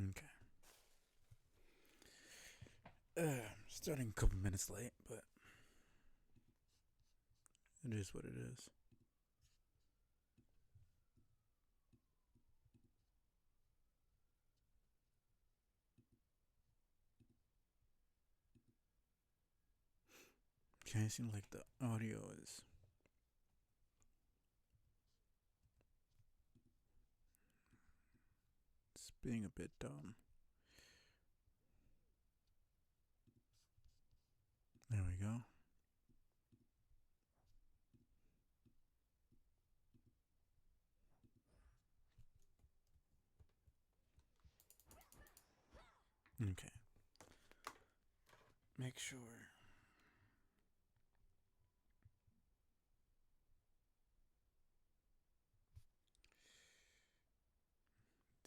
Okay. Starting a couple minutes late, but it is what it is. Okay, it seems like the audio is it's being a bit dumb. There we go. Okay. Make sure.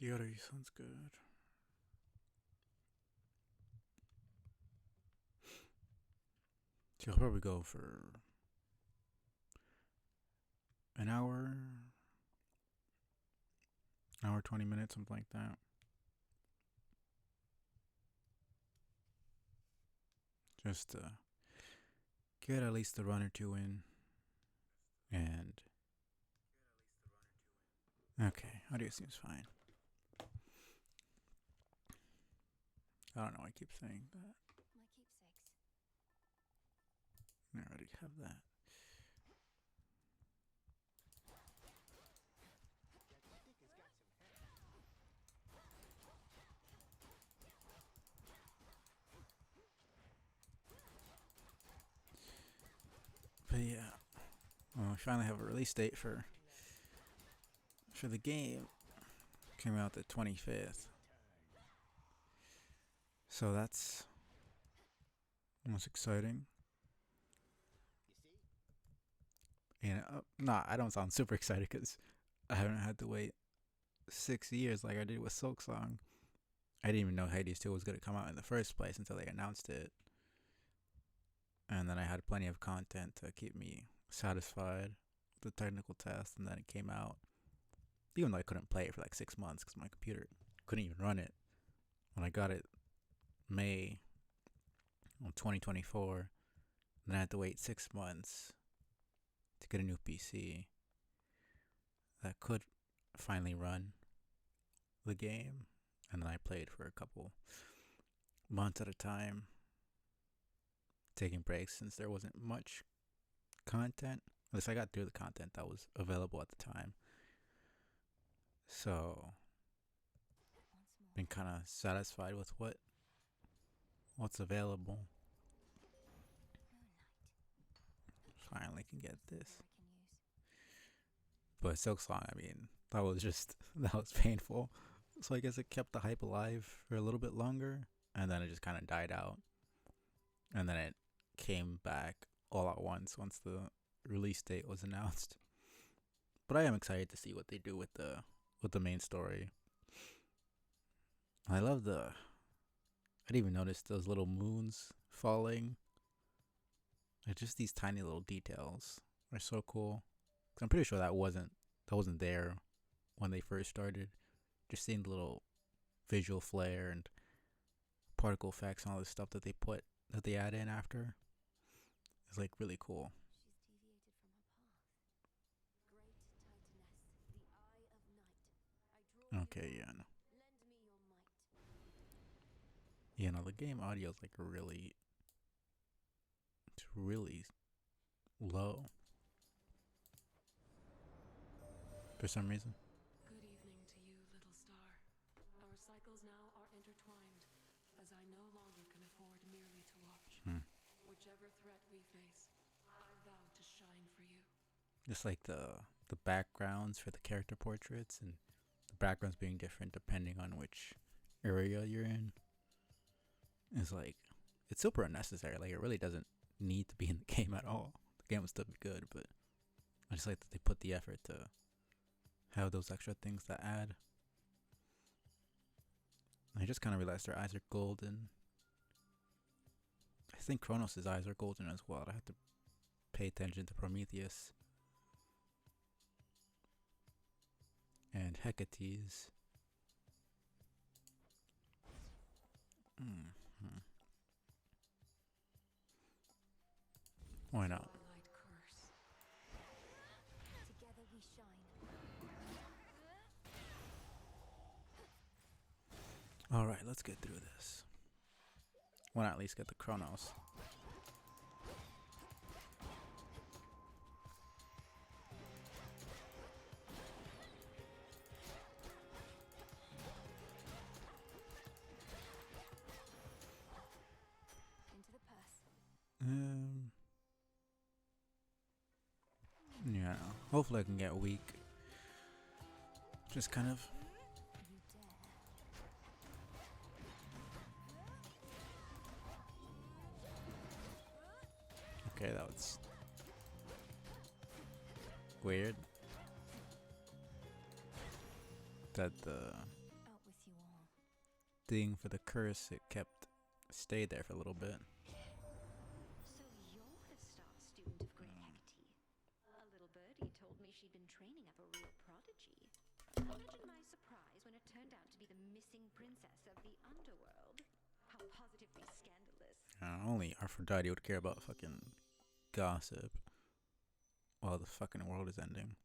The audio sounds good. So I'll probably go for an hour 20 minutes, something like that. Just to get at least a run or two in. And okay, audio seems fine. I don't know why I keep saying that. My keepsakes. I already have that. But yeah, well, we finally have a release date for the game. Came out the 25th, so that's most exciting. And nah, I don't sound super excited because I haven't had to wait 6 years like I did with Silksong. I didn't even know Hades 2 was going to come out in the first place until they announced it. And then I had plenty of content to keep me satisfied with the technical test, and then it came out. Even though I couldn't play it for like 6 months because my computer couldn't even run it. When I got it May of 2024, and then I had to wait 6 months to get a new PC that could finally run the game. And then I played for a couple months at a time, taking breaks since there wasn't much content. At least I got through the content that was available at the time. So been kind of satisfied with what's available. Finally can get this. But Silk Song, I mean, that was just that was painful. So I guess it kept the hype alive for a little bit longer, and then it just kind of died out, and then it came back all at once the release date was announced. But I am excited to see what they do with the main story. I love the. I didn't even notice those little moons falling. Like just these tiny little details are so cool. I'm pretty sure that wasn't there when they first started. Just seeing the little visual flair and particle effects and all this stuff that they add in after is like really cool. Okay, yeah, no. Yeah, no, the game audio is like it's really low for some reason. Good evening to you, little star. Our cycles now are intertwined, as I no longer can afford merely to watch. Hmm. Whichever threat we face, I vow to shine for you. Just like the backgrounds for the character portraits and the backgrounds being different depending on which area you're in is like it's super unnecessary. Like it really doesn't need to be in the game at all. The game would still be good, but I just like that they put the effort to have those extra things that add. I just kind of realized their eyes are golden. I think Kronos' eyes are golden as well. I have to pay attention to Prometheus and Hecate's. Hmm. Why not? Twilight curse. Together we shine. Alright, let's get through this. Why not at least get the Chronos? Into the purse. Yeah. Hopefully I can get weak. Just kind of. You dare. Okay, that was weird. That the Out with you all. thing for the curse, it stayed there for a little bit. So you're the star student of Great Hecate. A little birdie told me she'd been training up a real prodigy. Imagine my surprise when it turned out to be the missing princess of the underworld. How positively scandalous. Only Aphrodite would care about fucking gossip while the fucking world is ending.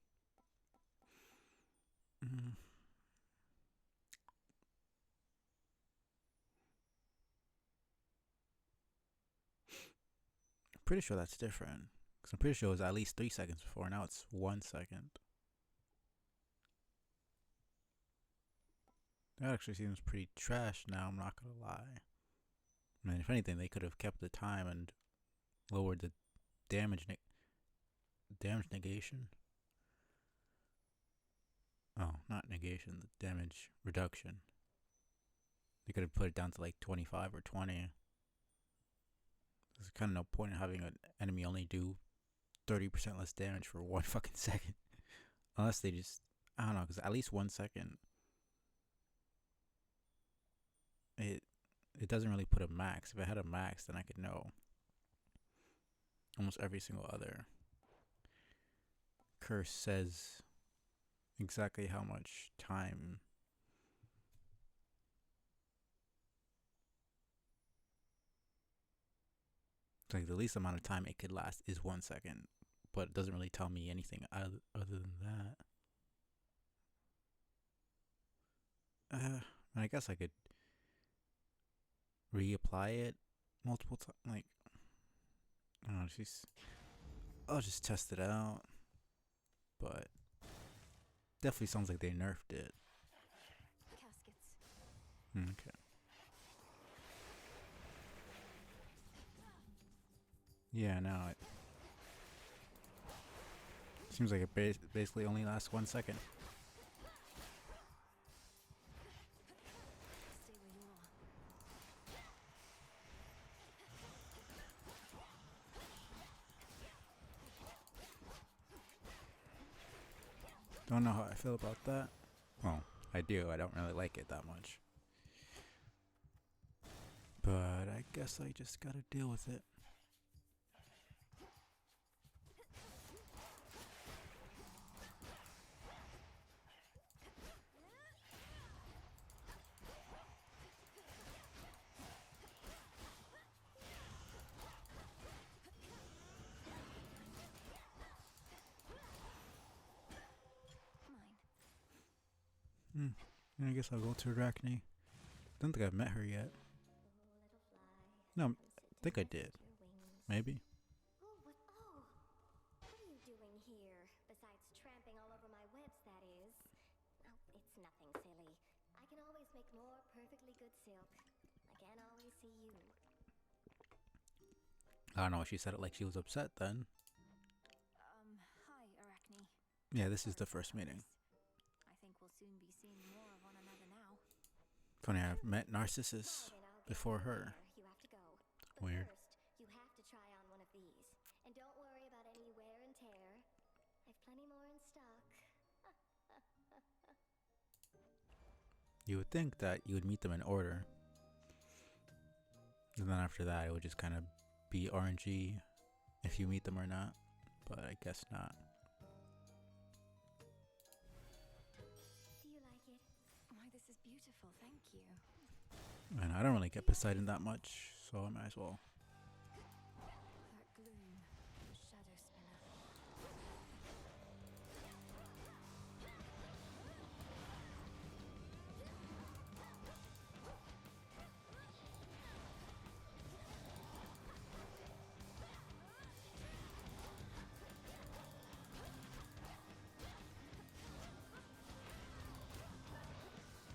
Pretty sure that's different. Because I'm pretty sure it was at least 3 seconds before. Now it's 1 second. That actually seems pretty trash now, I'm not gonna lie. I mean, if anything, they could have kept the time and lowered the damage negation. Oh, not negation, the damage reduction. They could have put it down to like 25 or 20. There's kind of no point in having an enemy only do 30% less damage for 1 fucking second. Unless they just, I don't know, because at least 1 second, it doesn't really put a max. If it had a max, then I could know almost every single other curse says exactly how much time. Like the least amount of time it could last is 1 second, but it doesn't really tell me anything other than that. I guess I could reapply it multiple times. Like, I don't know, I'll just test it out. But definitely sounds like they nerfed it. Caskets. Okay. Yeah, no, it seems like it basically only lasts 1 second. Stay where you are. Don't know how I feel about that. Well, I do. I don't really like it that much. But I guess I just gotta deal with it. Mine. I guess I'll go to Arachne. Don't think I've met her yet. No, I think I did. Maybe. Oh, what are you doing here? Besides tramping all over my webs, that is. Oh, it's nothing, silly. I can always make more perfectly good silk. I can't always see you. I don't know. She said it like she was upset then. Hi, Arachne. Yeah, this is the Sorry first about meeting. this. I think we'll soon be seeing more of one another now. Funny, I've met Narcissus Fine, then I'll get before you her. there. You have to go. But Weird. first, you have to try on one of these. And don't worry about any wear and tear. I've plenty more in stock. You would think that you would meet them in order. And then after that, it would just kind of be RNG if you meet them or not. But I guess not. Do you like it? Why, this is beautiful, thank you. And I don't really get Poseidon that much, so I might as well. That gloom, the shadow spinner.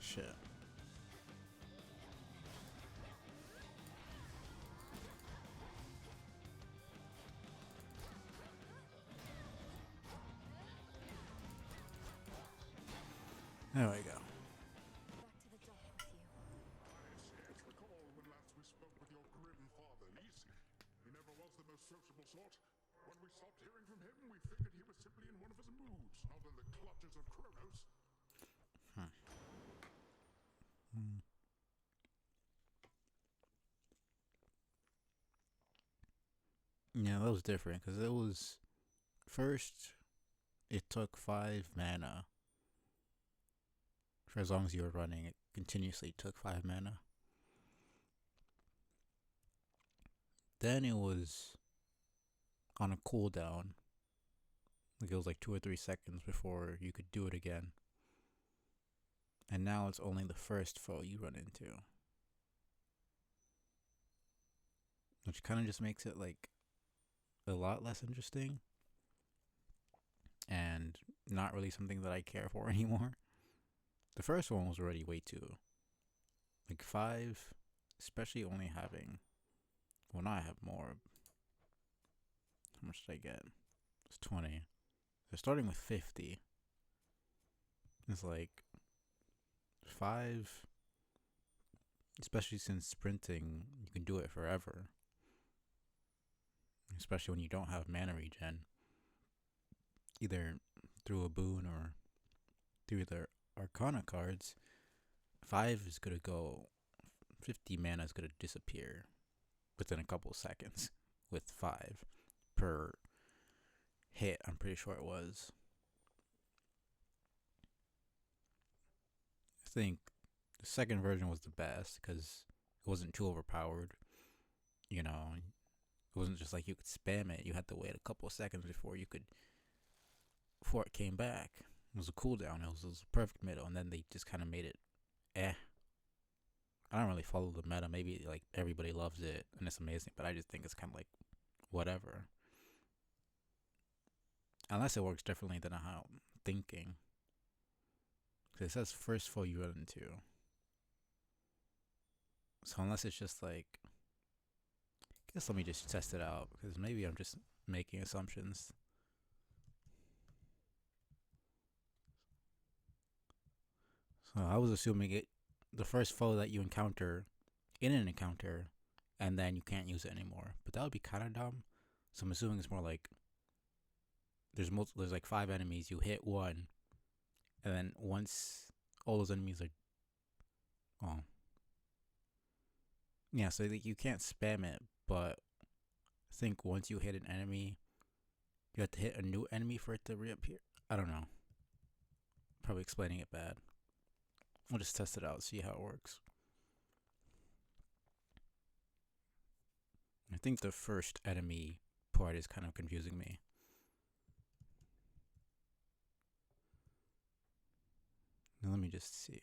Shit. There we go. Back to the dock with you. Yes, recall when last we spoke with your grim father, Lisi. He never was the most sociable sort. When we stopped hearing from him, we figured he was simply in one of his moods, not in the clutches of Kronos. Yeah, that was different because it was first. It took 5 mana for as long as you were running. It continuously took 5 mana. Then it was on a cooldown. Like it was like 2 or 3 seconds before you could do it again. And now it's only the first foe you run into. Which kind of just makes it like a lot less interesting. And not really something that I care for anymore. The first one was already way too. Like 5, especially only having. Well, now I have more. How much did I get? It's 20. They're starting with 50. It's like 5, especially since sprinting, you can do it forever. Especially when you don't have mana regen. Either through a boon or through their Arcana cards. 5 is going to go, 50 mana is going to disappear within a couple seconds with 5 per hit, I'm pretty sure it was. I think the second version was the best because it wasn't too overpowered. You know, it wasn't just like you could spam it. You had to wait a couple of seconds before it came back. It was a cooldown. It was a perfect middle, and then they just kind of made it I don't really follow the meta. Maybe like everybody loves it and it's amazing, but I just think it's kind of like whatever. Unless it works differently than how I'm thinking. Because it says first foe you run into. So unless it's just like, I guess let me just test it out because maybe I'm just making assumptions. So I was assuming it, the first foe that you encounter in an encounter, and then you can't use it anymore. But that would be kind of dumb. So I'm assuming it's more like there's like 5 enemies. You hit one, and then once all those enemies are, oh, yeah. So you can't spam it, but I think once you hit an enemy, you have to hit a new enemy for it to reappear. I don't know. Probably explaining it bad. We'll just test it out, see how it works. I think the first enemy part is kind of confusing me. Now let me just see.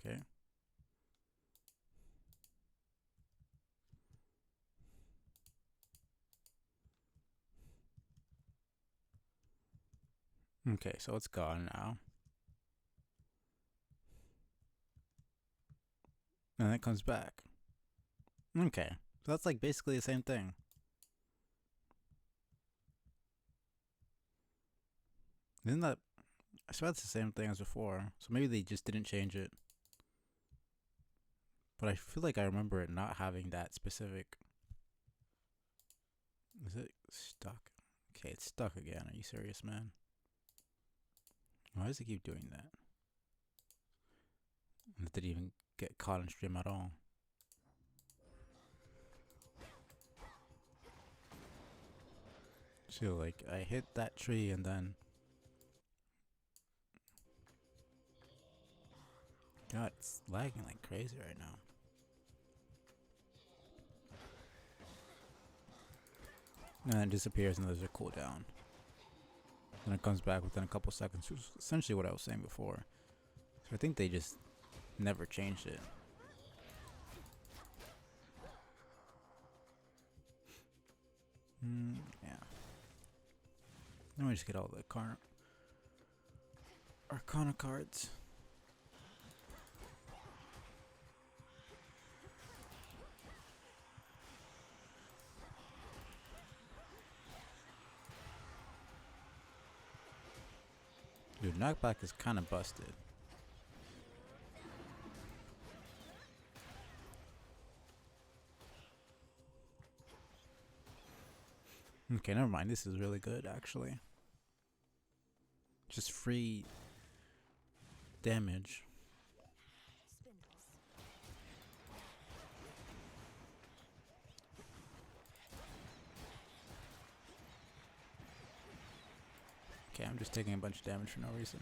Okay. Okay, so it's gone now. And then it comes back. Okay, so that's like basically the same thing. Isn't that? I swear it's the same thing as before. So maybe they just didn't change it. But I feel like I remember it not having that specific. Is it stuck? Okay, it's stuck again. Are you serious, man? Why does it keep doing that? And it didn't even get caught in stream at all. So like I hit that tree and then God, it's lagging like crazy right now. And then it disappears and there's a cooldown. Then it comes back within a couple seconds, which is essentially what I was saying before. So I think they just never changed it. Yeah. Let me just get all the Arcana cards. Dude, knockback is kind of busted. Okay, never mind. This is really good, actually. Just free damage. Spindles. Okay, I'm just taking a bunch of damage for no reason.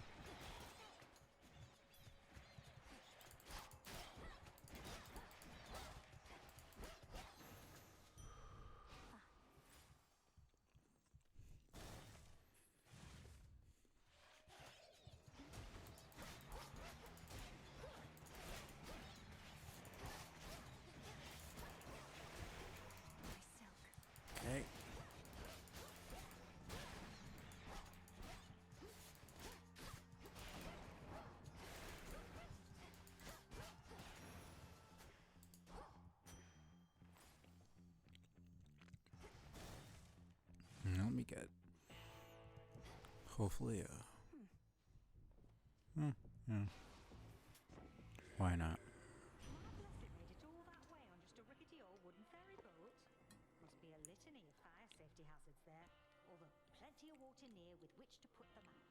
Okay. Let me get hopefully yeah. Why not? Blessed made it all that way on just a rickety old wooden ferry boat. Must be a litany of fire safety hazards there, although plenty of water near with which to put them out.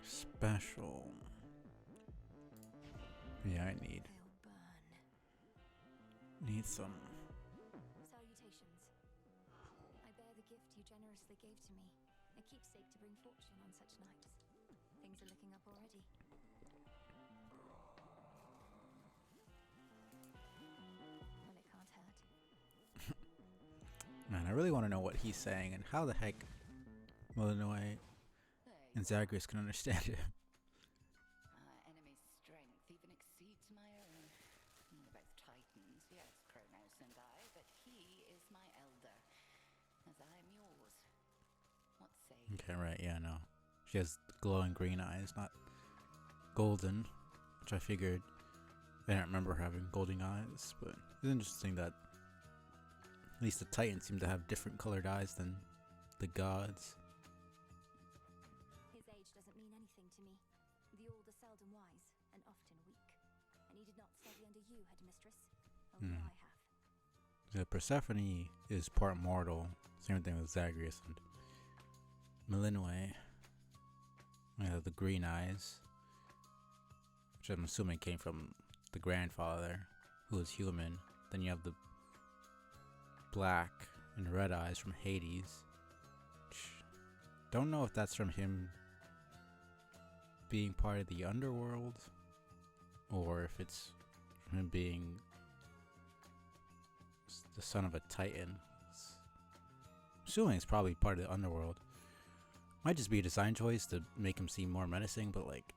Special. Yeah, I need They'll burn. some. Salutations. I bear the gift you generously gave to me, a keepsake to bring fortune on such nights. Things are looking up already. Well, it can't hurt. Man, I really want to know what he's saying and how the heck Malinois and Zagreus can understand him. Our enemy's strength even exceeds my own. We're both titans, yes, Kronos and I, but he is my elder, as I am yours. What say you? Okay, right, yeah, no. She has glowing green eyes, not golden, which I figured. I don't remember her having golden eyes, but it's interesting that at least the Titans seem to have different colored eyes than the gods. His age doesn't mean anything to me. The old are seldom wise, and often weak. And he did not study under you, headmistress. Only I have. Yeah, Persephone is part mortal. Same thing with Zagreus and Malinois. Yeah, the green eyes, which I'm assuming came from the grandfather, who is human. Then you have the black and red eyes from Hades. Don't know if that's from him being part of the underworld, or if it's from him being the son of a titan. I'm assuming it's probably part of the underworld. Might just be a design choice to make him seem more menacing, but like,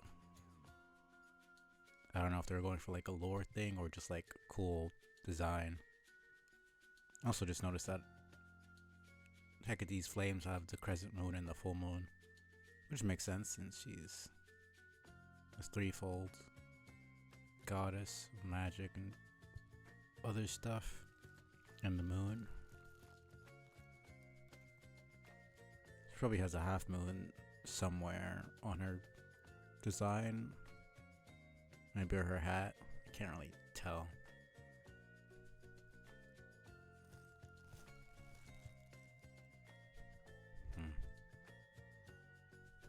I don't know if they're going for like a lore thing or just like cool design. I also just noticed that Hecate's flames have the crescent moon and the full moon, which makes sense since she's a threefold goddess of magic and other stuff, and the moon. She probably has a half moon somewhere on her design. Maybe her hat. I can't really tell.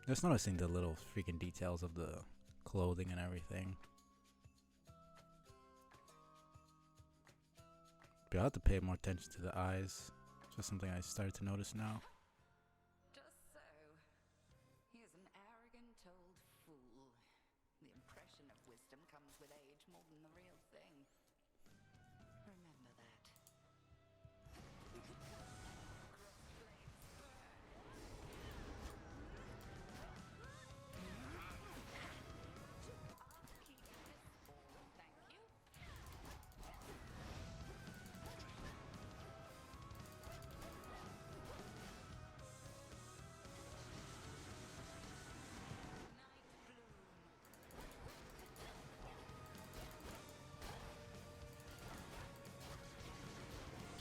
Just noticing the little freaking details of the clothing and everything. But I'll have to pay more attention to the eyes. It's just something I started to notice now.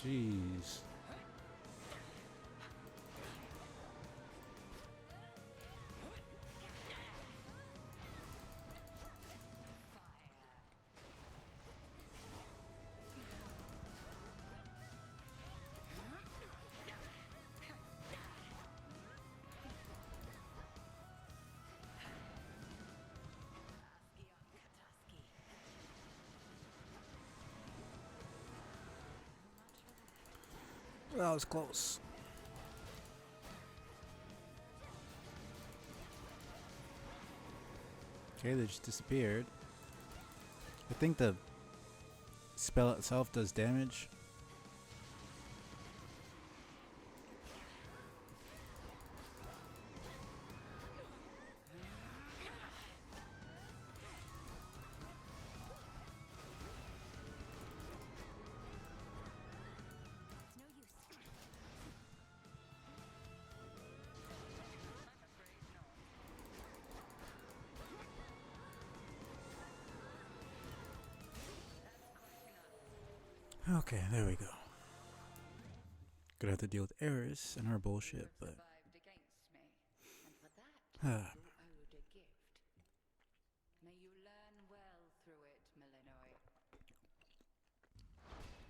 Jeez. That was close. Okay, they just disappeared. I think the spell itself does damage. It's no use. Okay, there we go. Gonna have to deal with Eris and her bullshit, but Survived against me, and for that Ah. you owed a gift. May you learn well through it, Millenoi.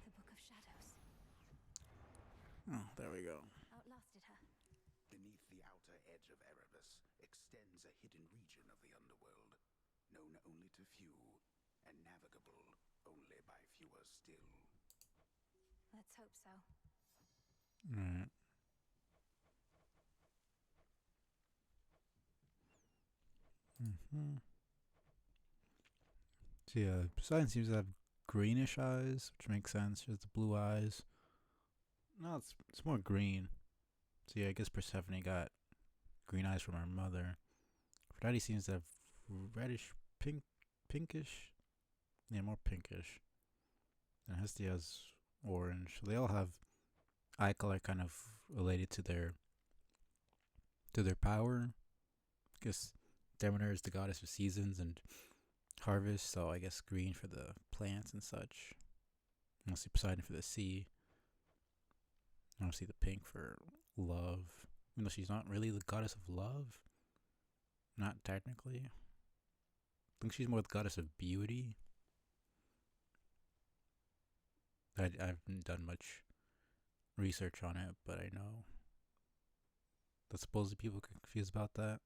The Book of Shadows. oh, there we go. Outlasted her. Beneath the outer edge of Erebus extends a hidden region of the underworld, known only to few, and navigable only by fewer still. Let's hope so. Alright. So yeah, Poseidon seems to have greenish eyes, which makes sense. She has the blue eyes. No, it's more green. So yeah, I guess Persephone got green eyes from her mother. Aphrodite seems to have reddish, pinkish. Yeah, more pinkish. And Hestia has orange. So they all have eye color kind of related to their power. I guess Demeter is the goddess of seasons and harvest, so I guess green for the plants and such. Mostly Poseidon for the sea. Obviously the pink for love. Even though she's not really the goddess of love. Not technically. I think she's more the goddess of beauty. I haven't done much research on it, but I know that supposedly people get confused about that.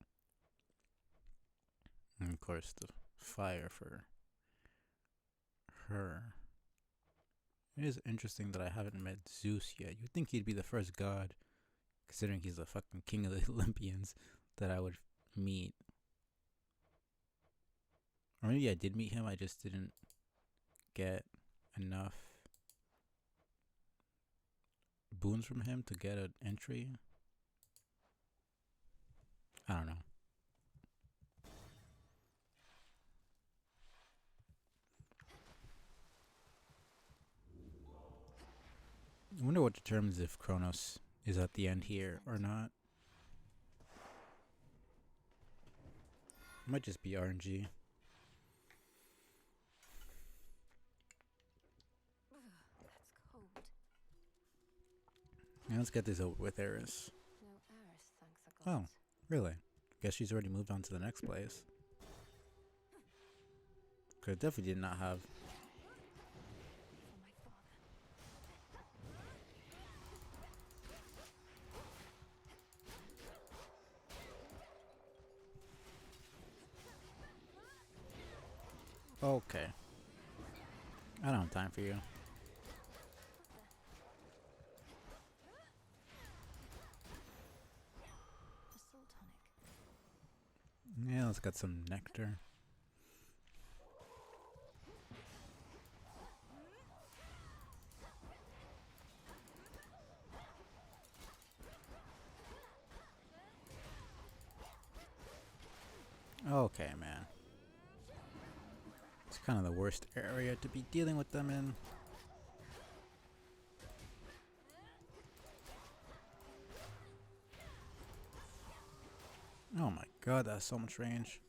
And of course the fire for her. It is interesting that I haven't met Zeus yet. You'd think he'd be the first god, considering he's the fucking king of the Olympians, that I would meet. Or maybe I did meet him, I just didn't get enough boons from him to get an entry. I don't know. I wonder what determines if Kronos is at the end here or not. It might just be RNG. That's cold. Yeah, let's get this over with, Eris. No Eris, thanks the gods. Oh, really? Guess she's already moved on to the next place. Cause it definitely did not have. For my father. Okay. I don't have time for you. A soul tonic. Yeah, let's get some nectar. Okay, man. It's kind of the worst area to be dealing with them in. Oh my god, that's so much range.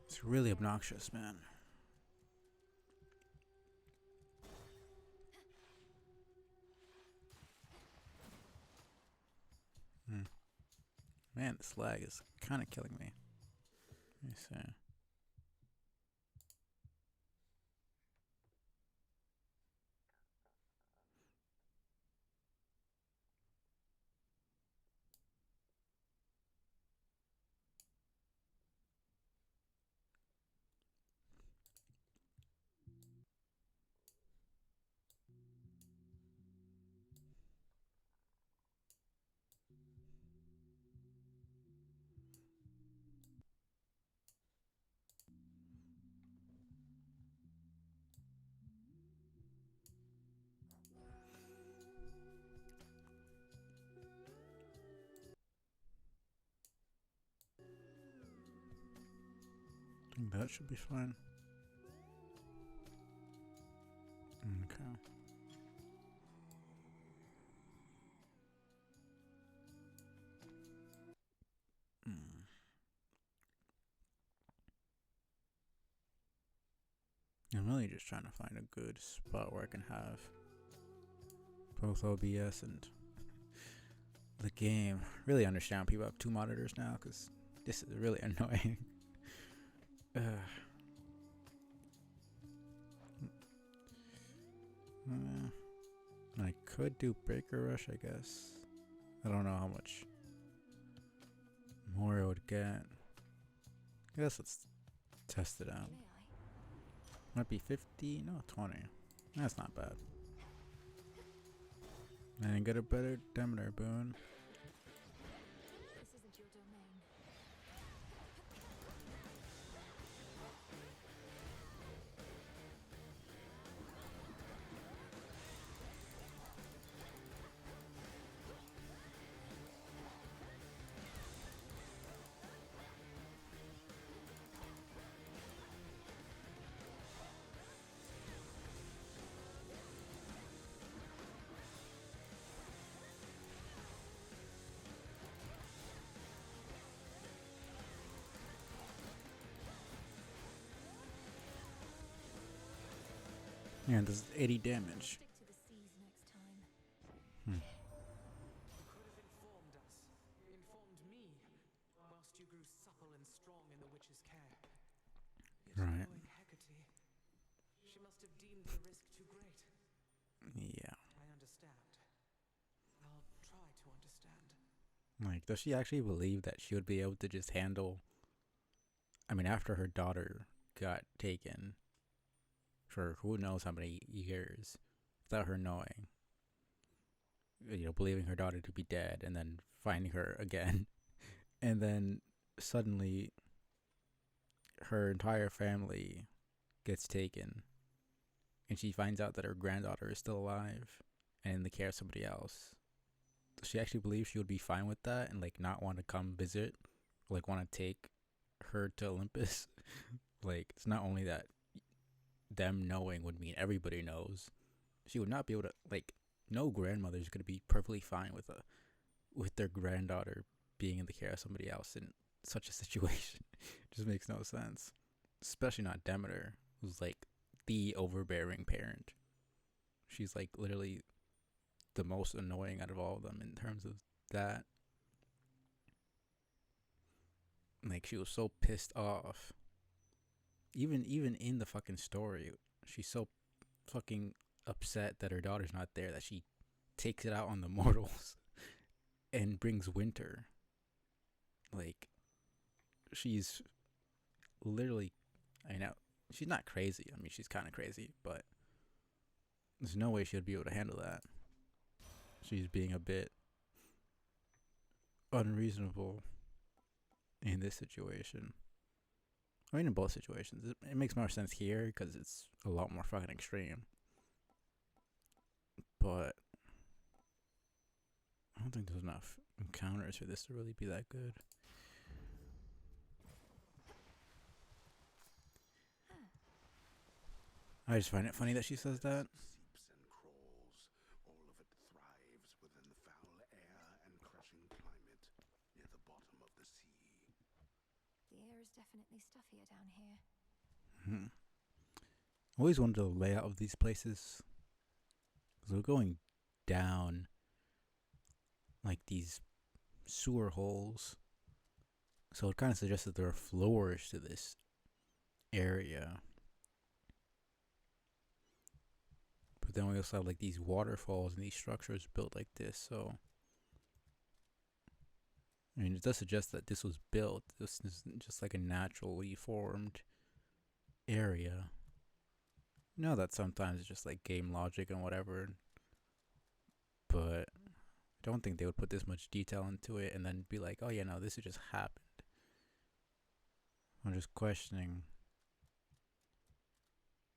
It's really obnoxious, man. Man, this lag is kind of killing me. Let me see. I think that should be fine. Okay. I'm really just trying to find a good spot where I can have both OBS and the game. Really understand people have 2 monitors now, because this is really annoying. I could do Breaker Rush, I guess. I don't know how much more I would get. I guess let's test it out. Might be 50, no, 20. That's not bad. And get a better Demeter boon. This isn't your domain. Yeah, does 80 damage. Stick to the seas next time. You could have informed us, informed me, whilst you grew supple and strong in the witch's care. Yet Right. knowing Hecate, she must have deemed the risk too great. Yeah. I understand. I'll try to understand. Like, does she actually believe that she would be able to just handle... I mean, after her daughter got taken for who knows how many years, without her knowing, you know, believing her daughter to be dead, and then finding her again, and then suddenly her entire family gets taken, and she finds out that her granddaughter is still alive and in the care of somebody else. Does she actually believe she would be fine with that and like not want to come visit, like want to take her to Olympus? Like, it's not only that them knowing would mean everybody knows. She would not be able to, like, no grandmother's gonna be perfectly fine with their granddaughter being in the care of somebody else in such a situation. It just makes no sense. Especially not Demeter, who's like the overbearing parent. She's like literally the most annoying out of all of them in terms of that. Like, she was so pissed off. Even in the fucking story, she's so fucking upset that her daughter's not there that she takes it out on the mortals and brings winter. Like, she's literally, I know, she's not crazy. I mean, she's kind of crazy, but there's no way she would be able to handle that. She's being a bit unreasonable in this situation. I mean, in both situations. It makes more sense here because it's a lot more fucking extreme. But I don't think there's enough encounters for this to really be that good. I just find it funny that she says that. Seeps and crawls, all of it thrives within the foul air and crushing climate near the bottom of the sea. The air is definitely stuffier down here. Always wondered the layout of these places. Because we're going down like these sewer holes So it kind of suggests that there are floors to this area. But then we also have like these waterfalls and these structures built like this. So I mean, it does suggest that this was built. This isn't just like a naturally formed area. You know that sometimes it's just like game logic and whatever. But I don't think they would put this much detail into it and then be like, oh yeah, no, this has just happened. I'm just questioning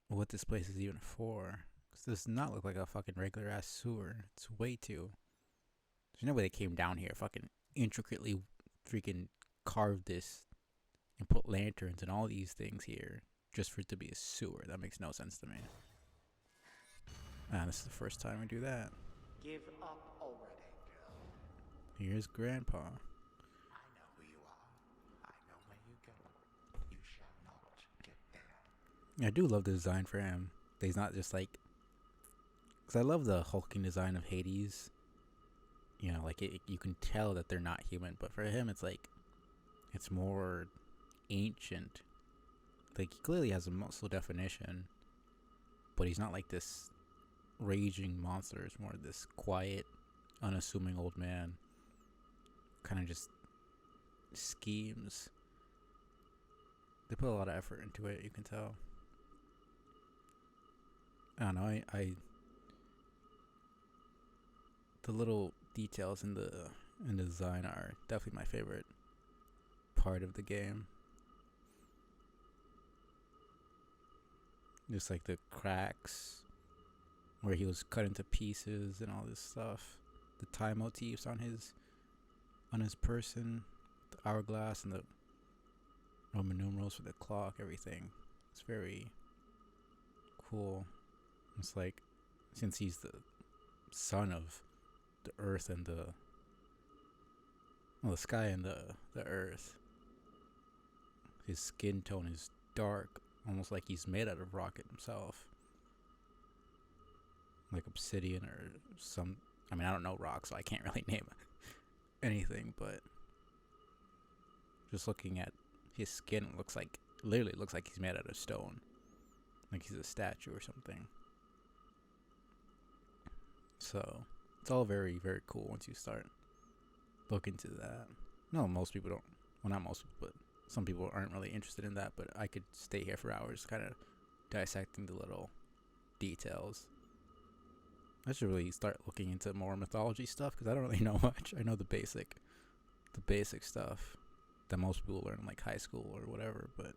what this place is even for. Because this does not look like a fucking regular ass sewer. It's way too. There's no way they came down here, fucking intricately freaking carved this and put lanterns and all these things here just for it to be a sewer. That makes no sense to me. This is the first time we do that. Give up already, girl. Here's Grandpa. I know who you are. I know where you go. You shall not get there. I do love the design for him. He's not just like... Because I love the hulking design of Hades. You know, like you can tell that they're not human. But for him, it's like... It's more ancient. Like, he clearly has a muscle definition. But he's not like this raging monster. It's more this quiet, unassuming old man. Kind of just schemes. They put a lot of effort into it, you can tell. I don't know, I the little details in the design are definitely my favorite part of the game. Just like the cracks where he was cut into pieces and all this stuff. The time motifs on his person, the hourglass and the Roman numerals for the clock, everything. It's very cool. It's like, since he's the son of the earth and the sky and the earth, his skin tone is dark, almost like he's made out of rock himself. Like obsidian or some... I mean, I don't know rock, so I can't really name anything, but just looking at his skin, literally looks like he's made out of stone. Like he's a statue or something. So, it's all very, very cool once you start looking into that. No, most people don't. Well, not most people, but some people aren't really interested in that, but I could stay here for hours kind of dissecting the little details. I should really start looking into more mythology stuff because I don't really know much. I know the basic stuff that most people learn in like high school or whatever, but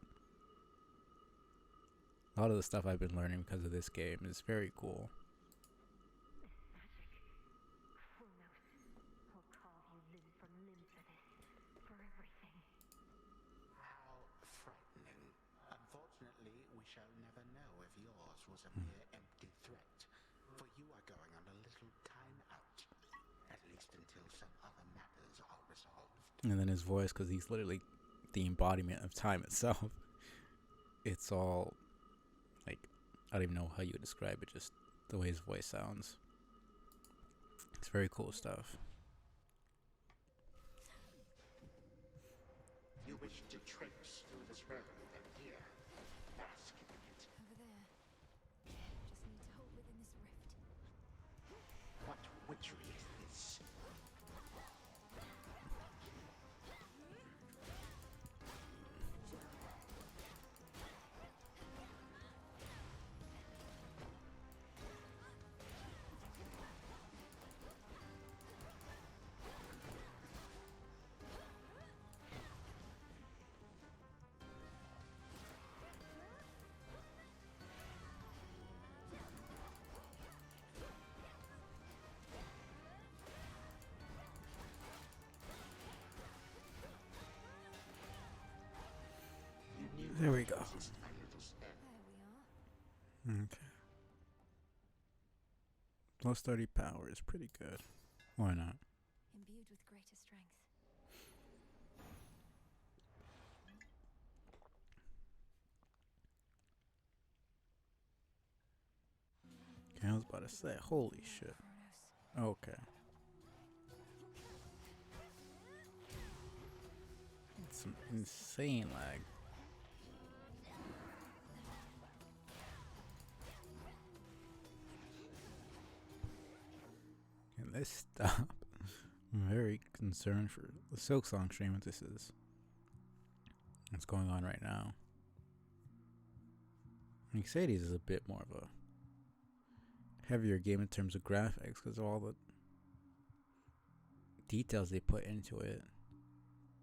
a lot of the stuff I've been learning because of this game is very cool. How frightening. Unfortunately, we shall never know if yours was a mere empty threat. For you are going on a little time out. At least until some other matters are resolved. And then his voice, because he's literally the embodiment of time itself. It's all, like, I don't even know how you would describe it, just the way his voice sounds. It's very cool stuff. You wish to traipse through this realm and here, bask in it. Over there. Just need to hold within this rift. What witchery is this? There we go. There we are. Okay. Plus 30 power is pretty good. Why not? Imbued with greater strength. Okay, I was about to say, holy shit. Kronos. Okay. Let's some insane lag. Can this stop? I'm very concerned for the Silksong stream what this is. What's going on right now. Mercedes is a bit more of a heavier game in terms of graphics because of all the details they put into it.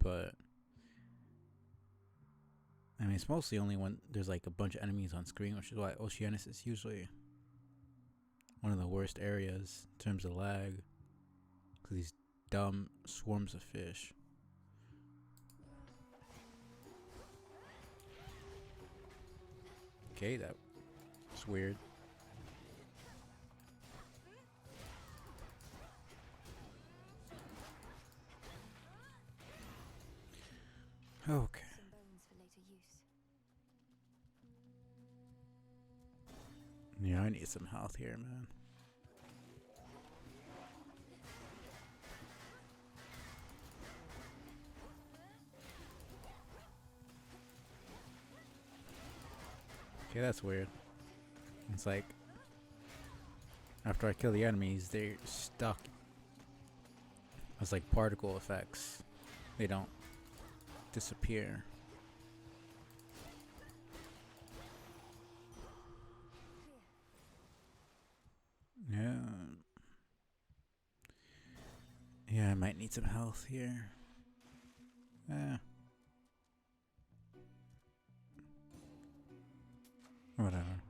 But I mean, it's mostly only when there's like a bunch of enemies on screen, which is why Oceanus is usually one of the worst areas in terms of lag. Because these dumb swarms of fish. Okay, that's weird. Okay. Some bones for later use. Yeah, I need some health here, man. Okay, that's weird. It's like after I kill the enemies, they're stuck. It's like particle effects. They don't disappear. Yeah. Yeah, I might need some health here. Whatever.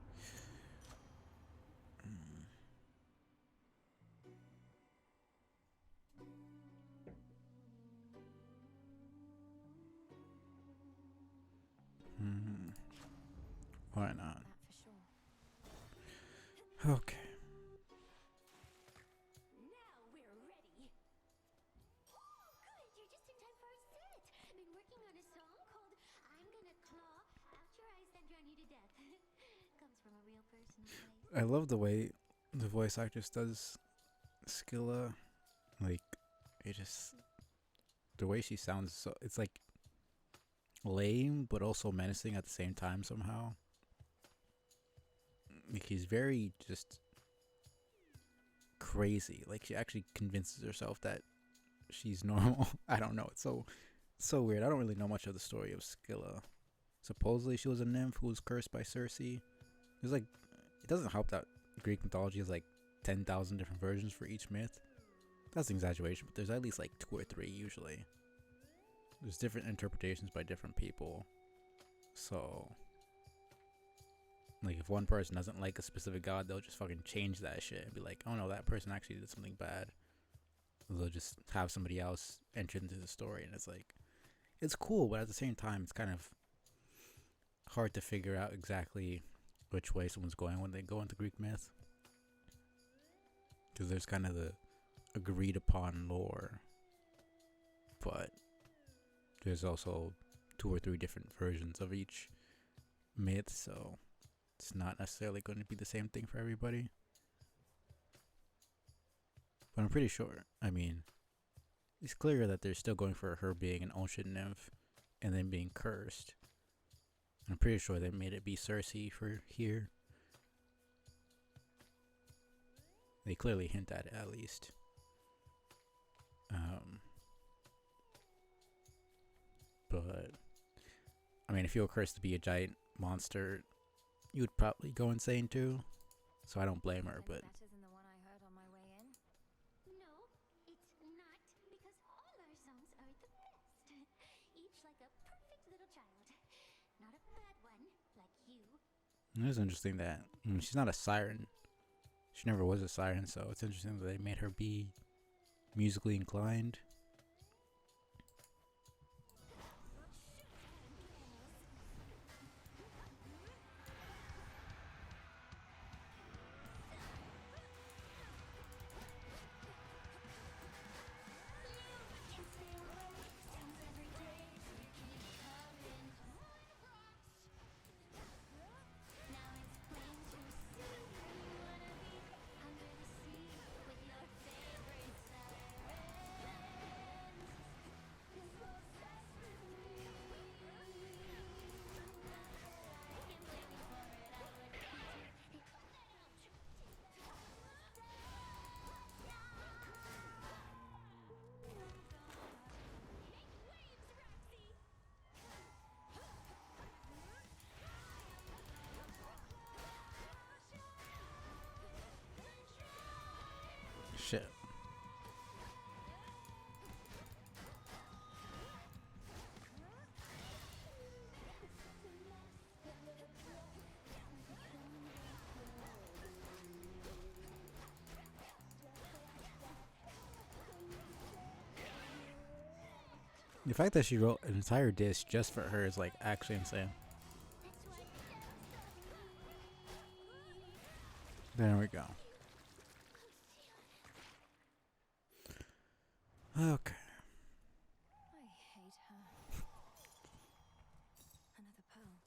Why not? That for sure. Okay. Now we're ready. Oh, good. You're just in time for our set. Been working on a song called I'm Gonna Claw Out Your Eyes Then Drown You to Death. Comes from a real personal place. I love the way the voice actress does Skilla. Like, it just, the way she sounds, so it's like lame but also menacing at the same time somehow. Like, she's very just crazy. Like, she actually convinces herself that she's normal. I don't know. It's so weird. I don't really know much of the story of Skilla. Supposedly she was a nymph who was cursed by Circe. There's like, it doesn't help that Greek mythology has like 10,000 different versions for each myth. That's an exaggeration, but there's at least like 2 or 3 usually. There's different interpretations by different people. So, like, if one person doesn't like a specific god, they'll just fucking change that shit and be like, oh no, that person actually did something bad. They'll just have somebody else enter into the story, and it's like, it's cool, but at the same time, it's kind of hard to figure out exactly which way someone's going when they go into Greek myth. Because there's kind of the agreed upon lore, but there's also 2 or 3 different versions of each myth, so it's not necessarily going to be the same thing for everybody. But I'm pretty sure, I mean, it's clear that they're still going for her being an ocean nymph and then being cursed. I'm pretty sure they made it be Circe for here. They clearly hint at it, at least. But I mean, if you were cursed to be a giant monster, you would probably go insane too. So I don't blame her, but Better than the one I heard on my way in. No, it's not, because all our songs are the best. Each like a perfect little child. Not a bad one, like you. it is interesting that she's not a siren. She never was a siren, so it's interesting that they made her be musically inclined. Shit. The fact that she wrote an entire disc just for her is like actually insane. There we go. Okay. I hate her. Another pearl.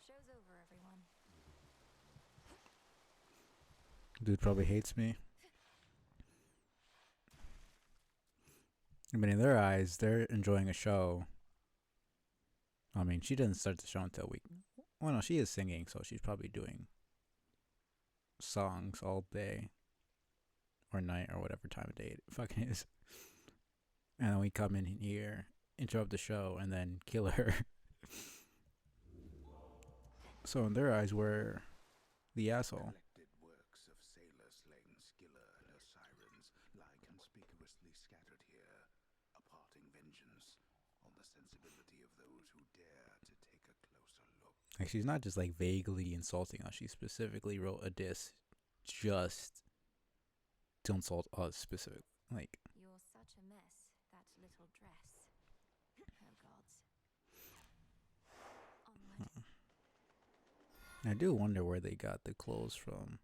Show's over, everyone. Dude probably hates me. I mean, in their eyes, they're enjoying a show. I mean, she didn't start the show until we... Well, no, she is singing, so she's probably doing songs all day or night or whatever time of day it fucking is. And then we come in here, interrupt the show, and then kill her. So in their eyes, we're the asshole. Neglected works of Sailor slaying Skilla and her sirens lie conspicuously scattered here, imparting vengeance on the sensibility of those who dare to take a closer look. Like, she's not just like vaguely insulting us. She specifically wrote a diss just to insult us specifically. Like, You're such a mess, that little dress. Oh gods. Onward. I do wonder where they got the clothes from.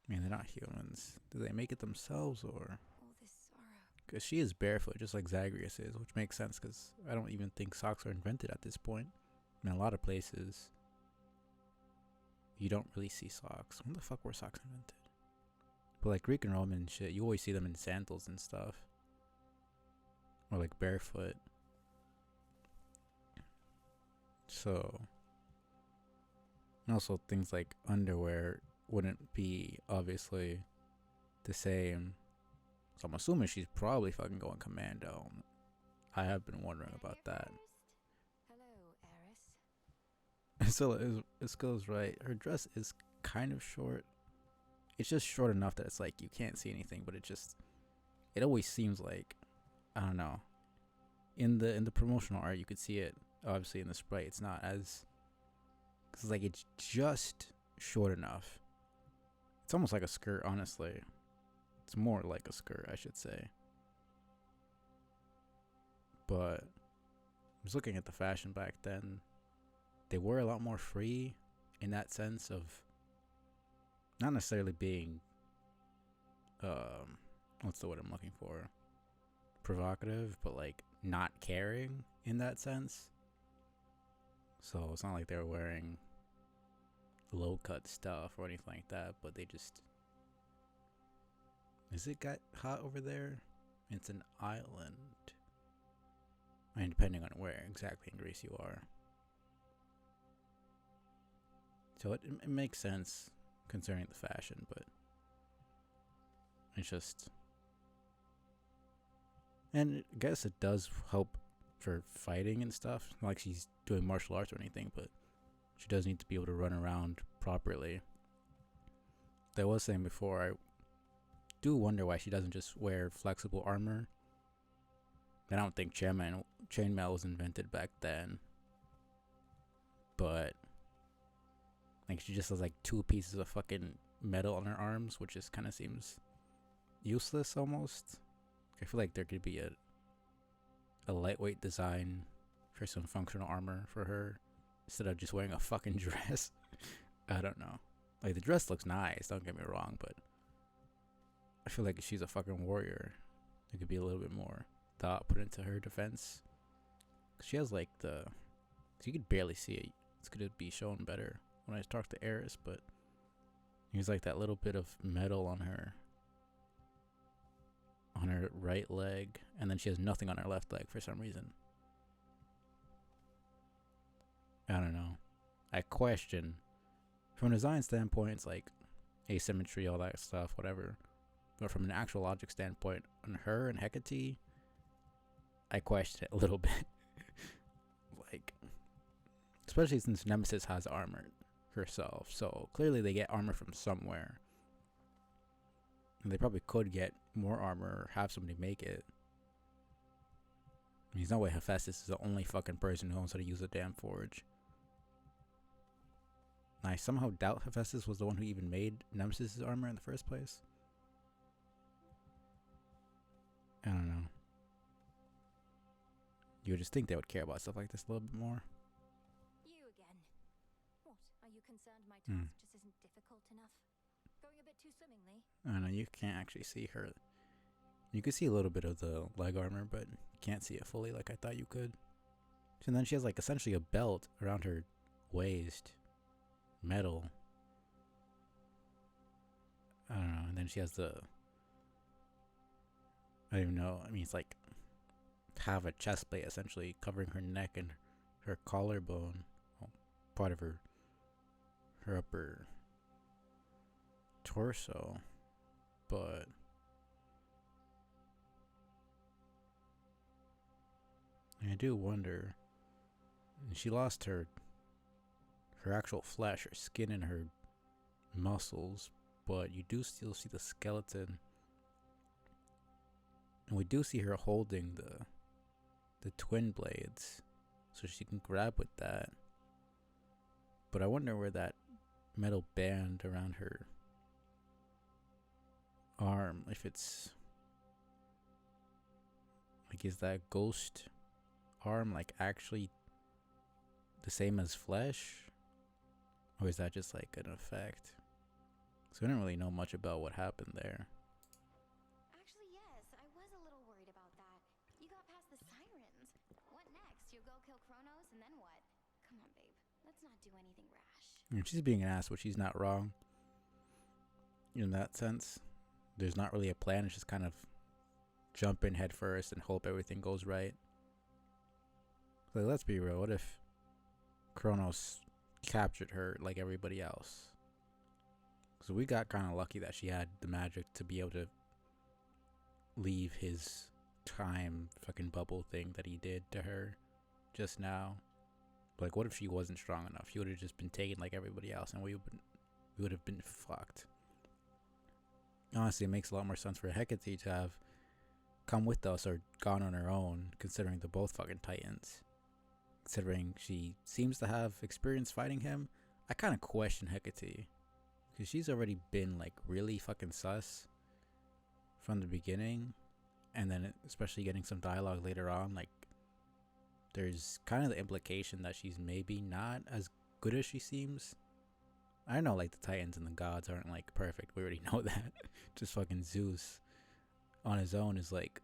I mean, they're not humans. Do they make it themselves or? All this sorrow. Because she is barefoot, just like Zagreus is, which makes sense because I don't even think socks are invented at this point. In a lot of places, you don't really see socks. When the fuck were socks invented? But like Greek and Roman shit, you always see them in sandals and stuff. Or like barefoot. So, and also things like underwear wouldn't be obviously the same. So I'm assuming she's probably fucking going commando. I have been wondering about that. Hello, heiress. So it goes right. Her dress is kind of short. It's just short enough that it's like you can't see anything, but it always seems like, I don't know. In the promotional art, you could see it. Obviously, in the sprite, it's not as, cause like it's just short enough. It's almost like a skirt, honestly. It's more like a skirt, I should say. But I was looking at the fashion back then. They were a lot more free in that sense of not necessarily being what's the word I'm looking for? Provocative, but like not caring in that sense. So it's not like they were wearing low cut stuff or anything like that, but they just, is it got hot over there? It's an island. I mean, depending on where exactly in Greece you are. So it makes sense concerning the fashion, but it's just, and I guess it does help for fighting and stuff. Not like she's doing martial arts or anything, but she does need to be able to run around properly. Like I was saying before, I do wonder why she doesn't just wear flexible armor. I don't think chainmail was invented back then, but like she just has like 2 pieces of fucking metal on her arms, which just kind of seems useless almost. I feel like there could be a lightweight design for some functional armor for her instead of just wearing a fucking dress. I don't know. Like the dress looks nice, don't get me wrong, but I feel like if she's a fucking warrior, there could be a little bit more thought put into her defense. 'Cause she has like so you could barely see it. It's gonna be shown better when I talk to Eris, but there's like that little bit of metal on her right leg, and then she has nothing on her left leg for some reason. I don't know. I question, from a design standpoint, it's like asymmetry, all that stuff, whatever. But from an actual logic standpoint, on her and Hecate, I question it a little bit. Like, especially since Nemesis has armor herself, so clearly they get armor from somewhere. And they probably could get more armor or have somebody make it. I mean, there's no way Hephaestus is the only fucking person who knows how to use a damn forge. And I somehow doubt Hephaestus was the one who even made Nemesis' armor in the first place. I don't know. You would just think they would care about stuff like this a little bit more. You again. What? Are you concerned my task just isn't difficult enough? Going a bit too swimmingly? I don't know, you can't actually see her. You can see a little bit of the leg armor, but you can't see it fully like I thought you could. And then she has like essentially a belt around her waist. Metal. I don't know. And then she has the... I don't even know. I mean, it's like half a chest plate essentially covering her neck and her collarbone. Well, part of her upper torso. But... I do wonder. She lost her actual flesh, her skin, and her muscles, but you do still see the skeleton, and we do see her holding the twin blades, so she can grab with that. But I wonder where that metal band around her arm, if it's like, is that ghost arm like actually the same as flesh, or is that just like an effect? So we don't really know much about what happened there. Actually, yes, I was a little worried about that. You got past the sirens. What next? You'll go kill Kronos, and then what? Come on, babe. Let's not do anything rash. And she's being an ass, but she's not wrong. In that sense, there's not really a plan. It's just kind of jump in head first and hope everything goes right. Like, let's be real. What if Kronos captured her like everybody else? So we got kind of lucky that she had the magic to be able to leave his time fucking bubble thing that he did to her just now. Like, what if she wasn't strong enough? She would have just been taken like everybody else, and we would have been fucked. Honestly, it makes a lot more sense for Hecate to have come with us or gone on her own, considering they're both fucking titans. Considering she seems to have experience fighting him, I kind of question Hecate, because she's already been like really fucking sus from the beginning, and then especially getting some dialogue later on, like there's kind of the implication that she's maybe not as good as she seems. I know, like, the titans and the gods aren't like perfect, we already know that. Just fucking Zeus on his own is like,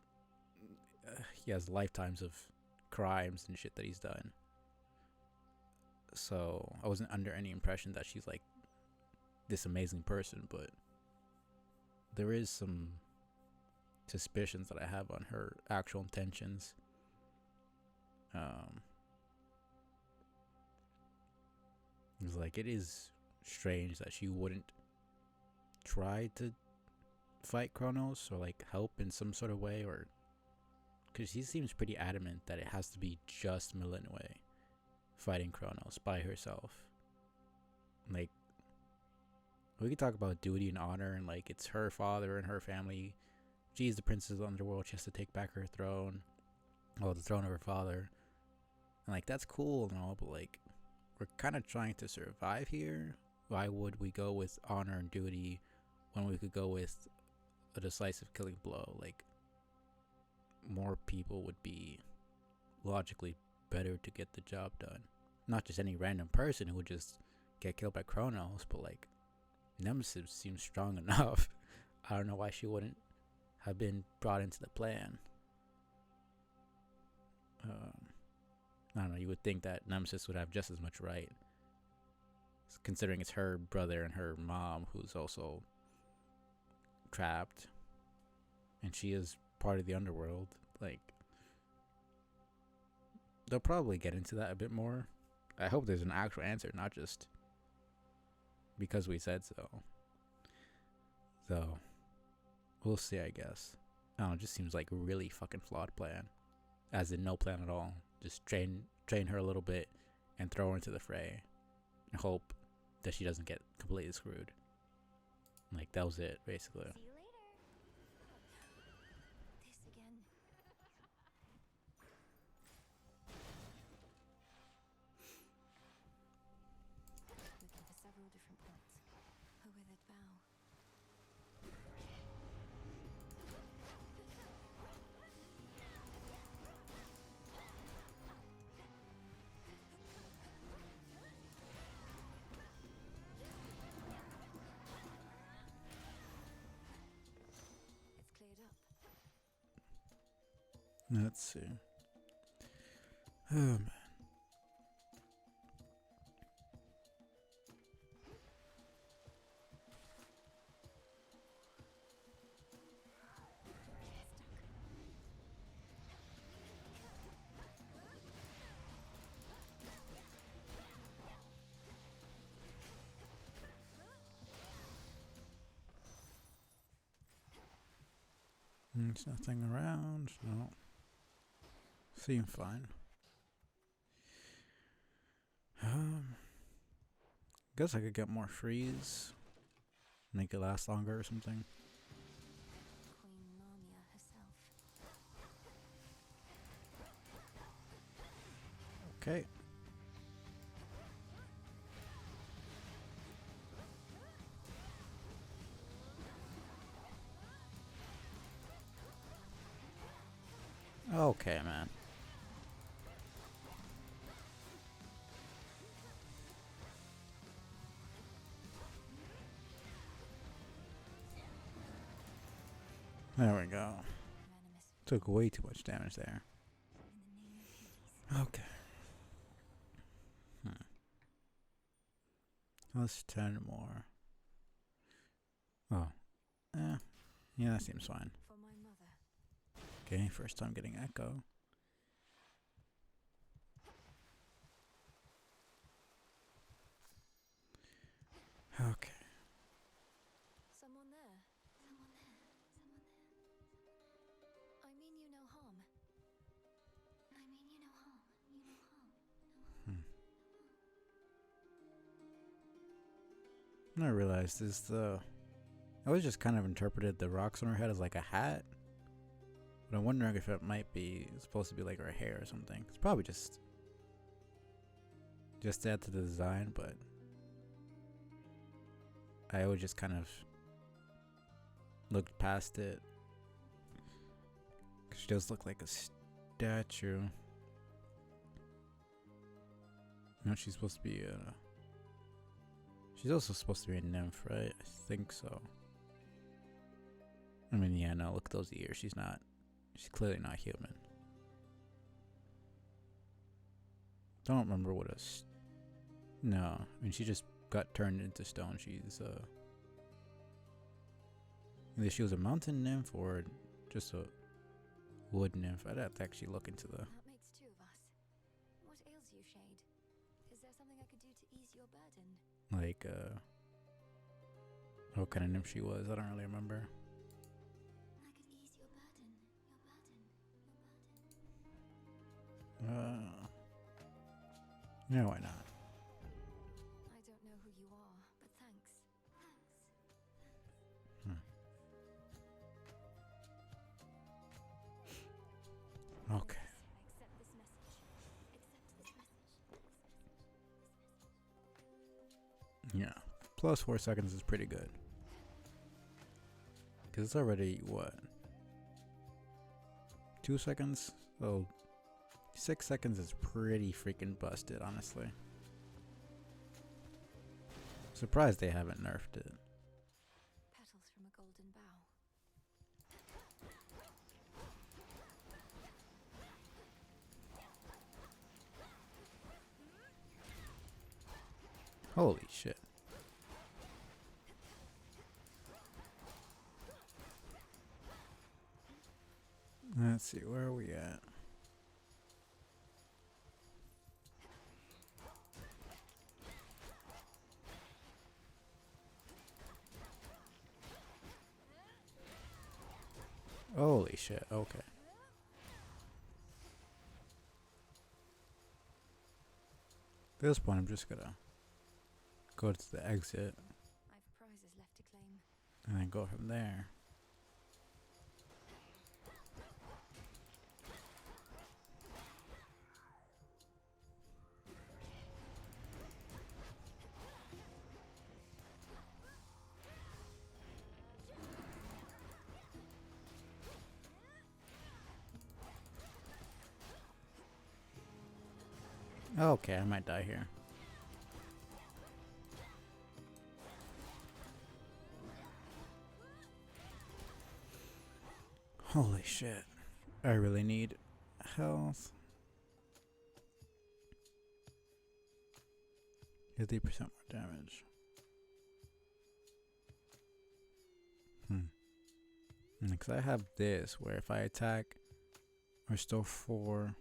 he has lifetimes of crimes and shit that he's done. So I wasn't under any impression that she's like this amazing person, but there is some suspicions that I have on her actual intentions. It's like, it is strange that she wouldn't try to fight Kronos or like help in some sort of way, or because he seems pretty adamant that it has to be just Melinwe fighting Kronos by herself. Like, we could talk about duty and honor, and like, it's her father and her family. She's the princess of the underworld. She has to take back her throne, or the throne of her father. And like, that's cool and all, but like, we're kind of trying to survive here. Why would we go with honor and duty when we could go with a decisive killing blow? Like, more people would be logically better to get the job done. Not just any random person who would just get killed by Kronos, but like, Nemesis seems strong enough. I don't know why she wouldn't have been brought into the plan. I don't know, you would think that Nemesis would have just as much right, considering it's her brother and her mom who's also trapped, and she is part of the underworld. Like, they'll probably get into that a bit more. I hope there's an actual answer, not just because we said so. So, we'll see, I guess. I don't know, it just seems like a really fucking flawed plan. As in, no plan at all. Just train her a little bit and throw her into the fray and hope that she doesn't get completely screwed. Like, that was it, basically. See you later. Let's see. Oh man. There's nothing around. No. Seem fine. Guess I could get more freeze. Make it last longer or something. Queen Narnia herself. Okay. Okay, man. There we go. Venomous Took way too much damage there. in the name of Hades. Okay. Let's 10 more. Oh. Yeah, that seems fine. For my mother. Okay, first time getting Echo. Okay. Someone there. Someone there. Someone there. I mean you no harm. I mean you no harm. You no harm. I realized is I always just kind of interpreted the rocks on her head as like a hat. But I'm wondering if it might be supposed to be like her hair or something. It's probably just to add to the design, but I always just kind of looked past it. 'Cause she does look like a statue. No, she's supposed to be she's also supposed to be a nymph, right? I think so. I mean, yeah, no, look at those ears. She's clearly not human. Don't remember what no, I mean, she just got turned into stone. She's either she was a mountain nymph or just a wood nymph. I'd have to actually look into the. That makes two of us. What ails you, Shade? Is there something I could do to ease your burden? Like, what kind of nymph she was. I don't really remember. I could ease your burden. Your burden. Yeah, why not? I don't know who you are, but thanks. Okay. Accept this message. Accept this message. Yeah. Plus 4 seconds is pretty good. Because it's already, what? 2 seconds? Oh, 6 seconds is pretty freaking busted, honestly. Surprised they haven't nerfed it. Petals from a golden bough. Holy shit. Let's see, where are we at? Holy shit, okay. At this point, I'm just gonna go to the exit I've prizes left to claim. and then go from there. Okay, I might die here. Holy shit. I really need health. 50% more damage. Because I have this where if I attack, restore 4.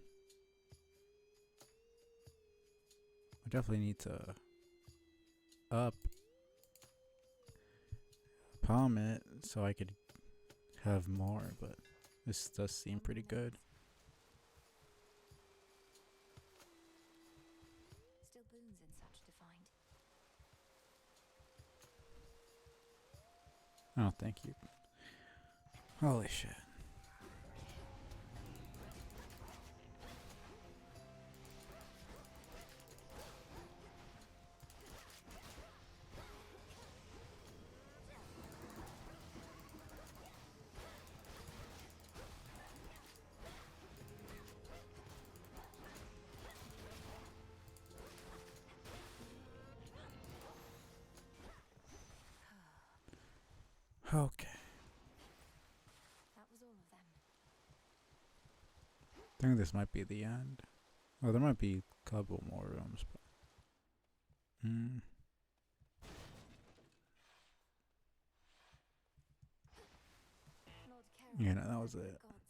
I definitely need to up palm it so I could have more, but this does seem pretty good. Still boons and such to find. Oh, thank you. Holy shit. Okay. That was all of them. I think this might be the end. Well, there might be a couple more rooms, but Lord Carol yeah, no, was that was the it. gods.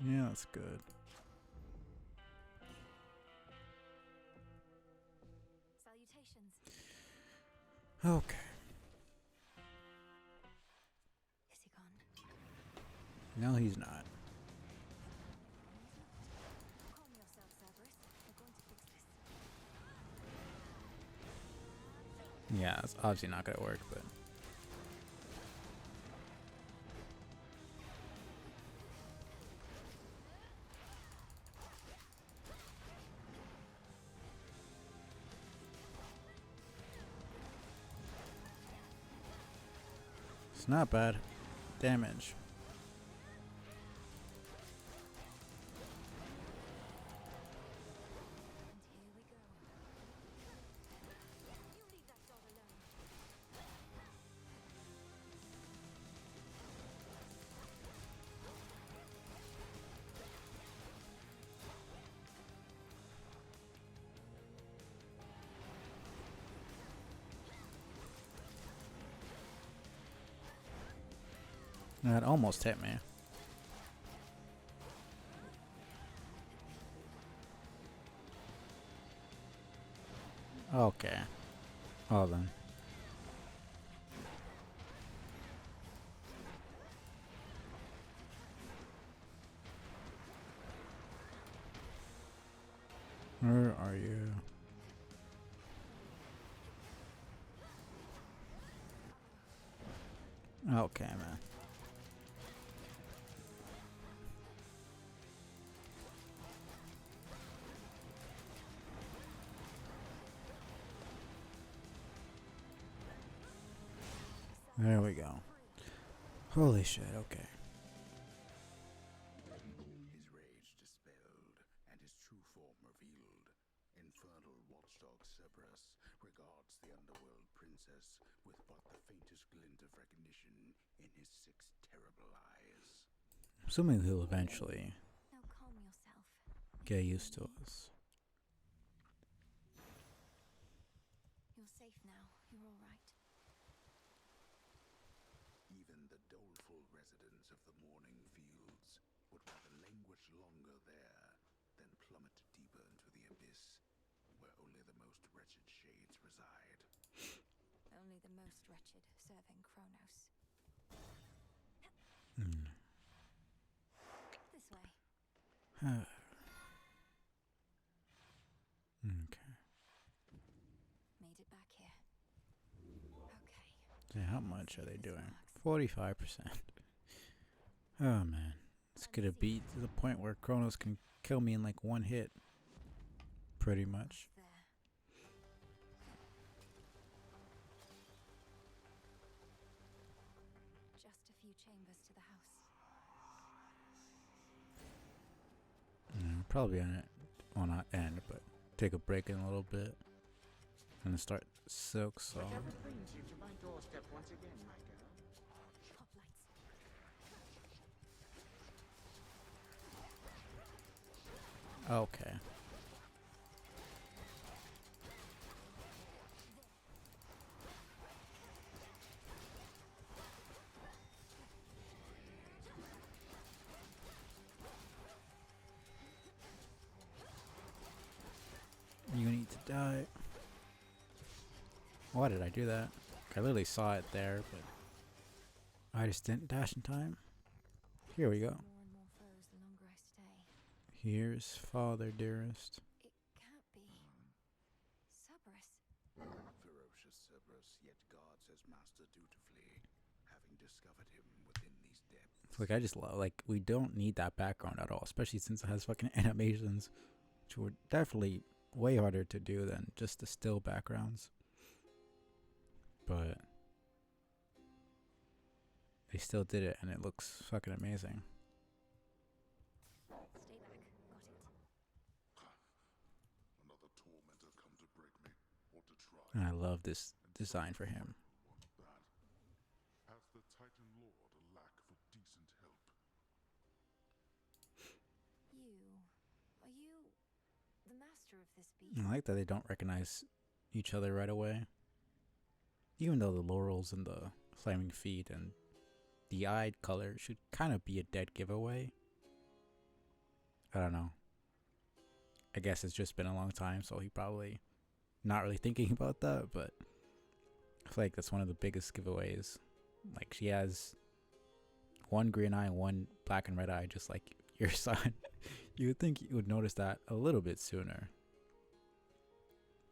Yeah, that's good. Salutations. Okay. Is he gone? No, he's not. Calm yourself, Cerberus. We're going to fix this. Yeah, it's obviously not gonna work, but it's not bad damage. And here we go. You leave that dog alone. That almost hit me. Okay. Well then. Where are you? Okay, man. There we go. Holy shit, okay. His rage dispelled, and his true form revealed. Infernal watchdog Cerberus regards the underworld princess with but the faintest glint of recognition in his 6 terrible eyes. Assuming he'll eventually Now calm yourself. get used to us. You're safe now. You're all right. Even the doleful residents of the Morning Fields would rather languish longer there than plummet deeper into the abyss, where only the most wretched shades reside. Only the most wretched serving Kronos. This way. Okay. Made it back here. Okay. So how much are they doing? 45%. Oh man. It's gonna be to the point where Kronos can kill me in like one hit. Pretty much. There. Just a few chambers to the house. Yeah, probably on it. Well, not end, but take a break in a little bit. And then start Silk Song. Whatever brings you to my doorstep once again, my girl? Okay. You need to die. Why did I do that? I literally saw it there, but I just didn't dash in time. Here we go. More and more foes the longer I stay. Here's father, dearest. It can't be. Cerberus. Ferocious Cerberus, yet guards his master dutifully, having discovered him within these depths. Like, I just love, like, we don't need that background at all, especially since it has fucking animations, which were definitely way harder to do than just the still backgrounds. But they still did it, and it looks fucking amazing. Stay back. Got it. Another tormentor come to break me, or to try. And I love this design for him. What of that? Has the Titan Lord a lack for decent help? Are you the master of this beast? I like that they don't recognize each other right away. Even though the laurels and the flaming feet and the eyed color should kind of be a dead giveaway. I don't know. I guess it's just been a long time, so he probably not really thinking about that, but I feel like that's one of the biggest giveaways. Like, she has one green eye and one black and red eye, just like your son. You would think you would notice that a little bit sooner.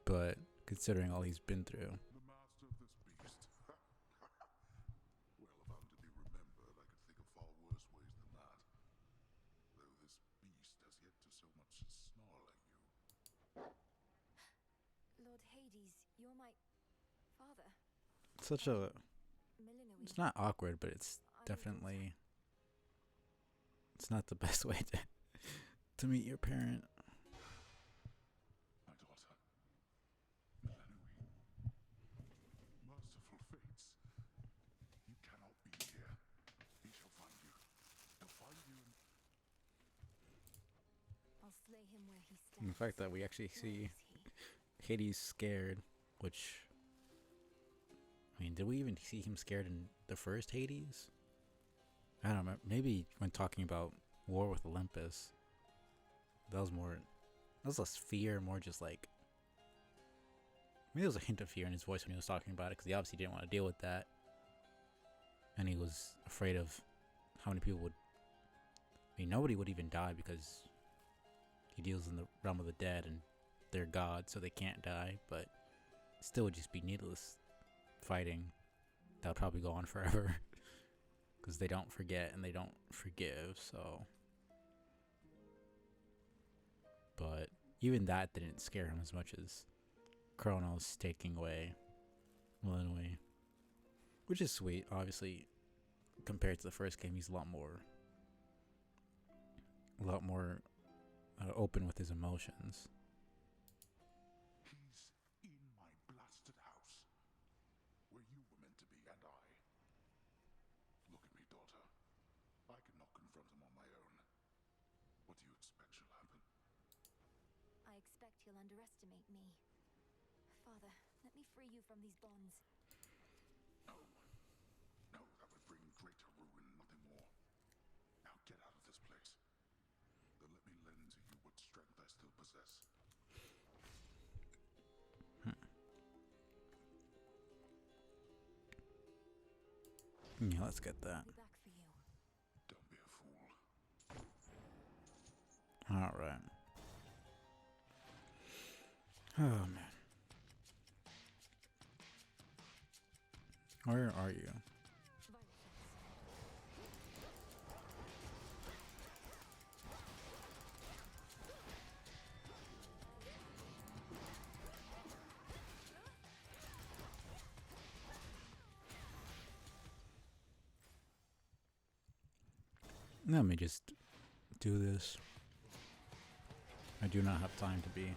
But considering all he's been through. The master of this beast? Well, if I'm to be remembered, I could think of far worse ways than that. Though this beast has yet to so much as snarl at you. Lord Hades, you're my father. Such a... Milinoe. It's not awkward, but it's definitely... It's not the best way to meet your parent. My daughter, Milinoe. Merciful fates. You cannot be here. He shall find you. He'll find you and... I'll slay him where he stands. And the fact that we actually Where see is he? Hades scared, which... I mean, did we even see him scared in the first Hades? I don't know. Maybe when talking about War with Olympus, that was less fear, more just like... Maybe there was a hint of fear in his voice when he was talking about it, because he obviously didn't want to deal with that. And he was afraid of how many people would... I mean, nobody would even die because he deals in the realm of the dead and they're gods, so they can't die, but still would just be needless fighting that would probably go on forever because they don't forget and they don't forgive. So, but even that didn't scare him as much as Kronos taking away Milinoe, which is sweet. Obviously, compared to the first game, he's a lot more open with his emotions. He's in my blasted house, where you were meant to be, and I. Look at me, daughter. I cannot confront him on my own. What do you expect shall happen? I expect he'll underestimate me. Father, let me free you from these bonds. No. No, that would bring greater ruin, nothing more. Now get out of this place. Then let me lend to you what strength I still possess. Yeah, let's get that. I'll be back for you. Don't be a fool. Alright. Oh, man. Where are you? Violet Let me just do this. I do not have time to be.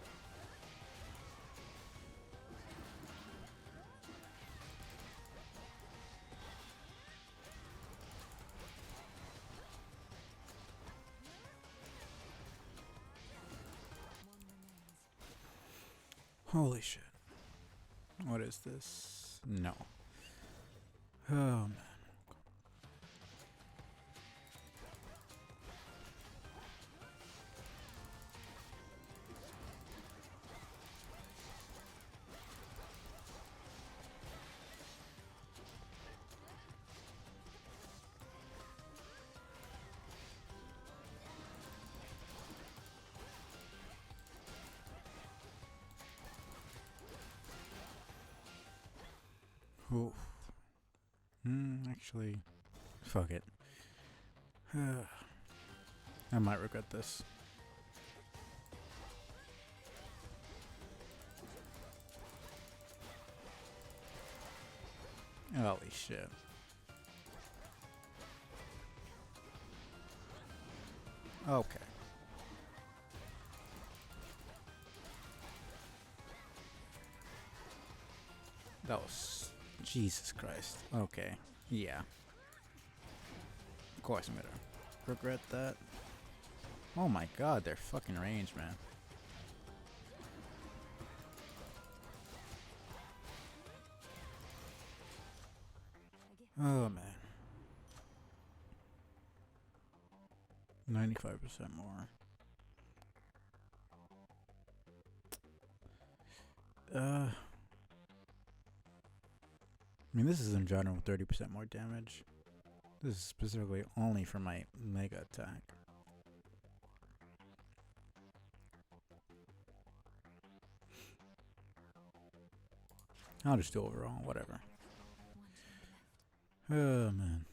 Holy shit. What is this? No. Oh man. Oof. Actually, fuck it. I might regret this. Holy shit. Okay. That was... Jesus Christ. Okay. Yeah. Of course I'm gonna regret that. Oh my god, they're fucking range, man. Oh man. 95% more. I mean, this is in general 30% more damage. This is specifically only for my mega attack. I'll just do overall, whatever. Oh man.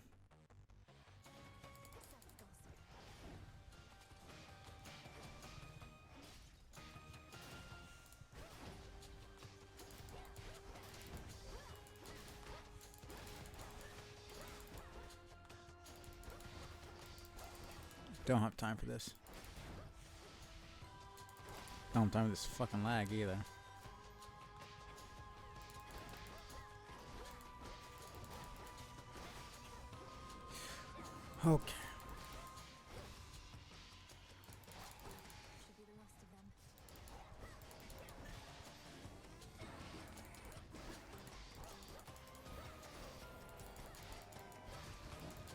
Don't have time for this. Don't have time for this fucking lag either. Okay. Should be the last of them.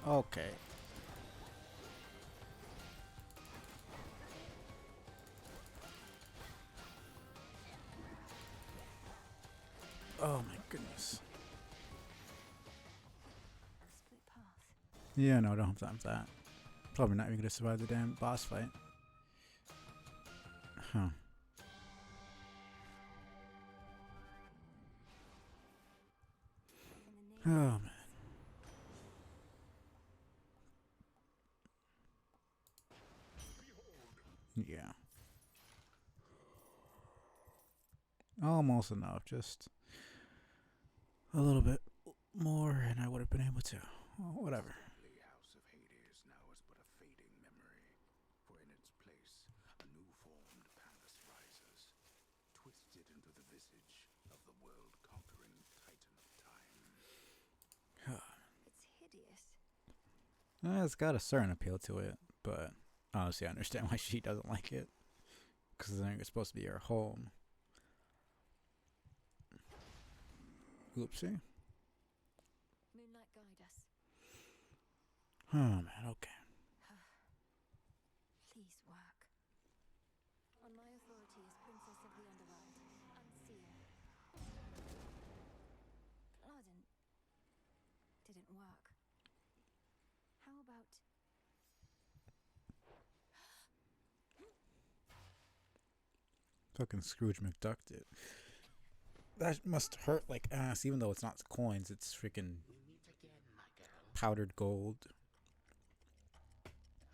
Okay. Oh my goodness. Split path. Yeah, no, I don't have time for that. Probably not even gonna survive the damn boss fight. Huh. In the name Oh man. Yeah. Almost enough, just a little bit more and I would have been able to. Well, whatever. The House of Hades now is but a fading memory, for in its place a new formed palace rises, twisted into the visage of the world-conquering Titan of Time. it's hideous. It's got a certain appeal to it, but honestly, I understand why she doesn't like it. Because I think it's supposed to be her home. Oopsie. Moonlight guide us. Oh man, okay. Please work. On my authority as Princess of the Underworld, Unseen. Pardon. Didn't work. How about... Fucking Scrooge McDuck did. That must hurt like ass, even though it's not coins, it's freaking We meet again, my girl. powdered gold.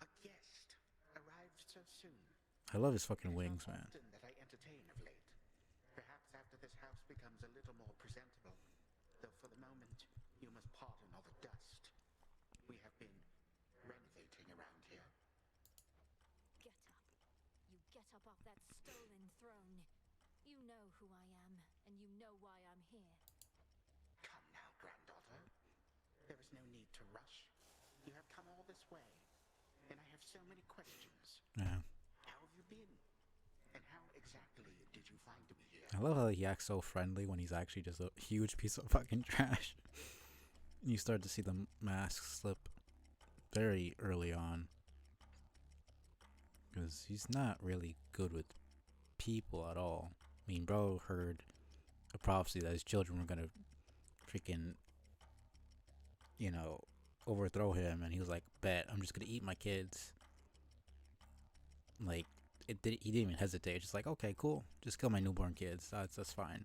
A guest arrived so soon. I love his fucking It is wings, not man. often that I entertain of late. Perhaps after this house becomes a little more presentable. Though for the moment, you must pardon all the dust. We have been renovating around here. Get up. You get up off that stolen throne. You know who I am, and you know why I'm here. Come now, granddaughter. There is no need to rush. You have come all this way, and I have so many questions. Yeah. How have you been? And how exactly did you find me here? I love how he acts so friendly when he's actually just a huge piece of fucking trash. You start to see the mask slip very early on. Because he's not really good with people at all. I mean, bro heard a prophecy that his children were gonna freaking, you know, overthrow him, and he was like, bet, I'm just gonna eat my kids. Like, he didn't even hesitate. Just like, okay, cool, just kill my newborn kids. That's fine.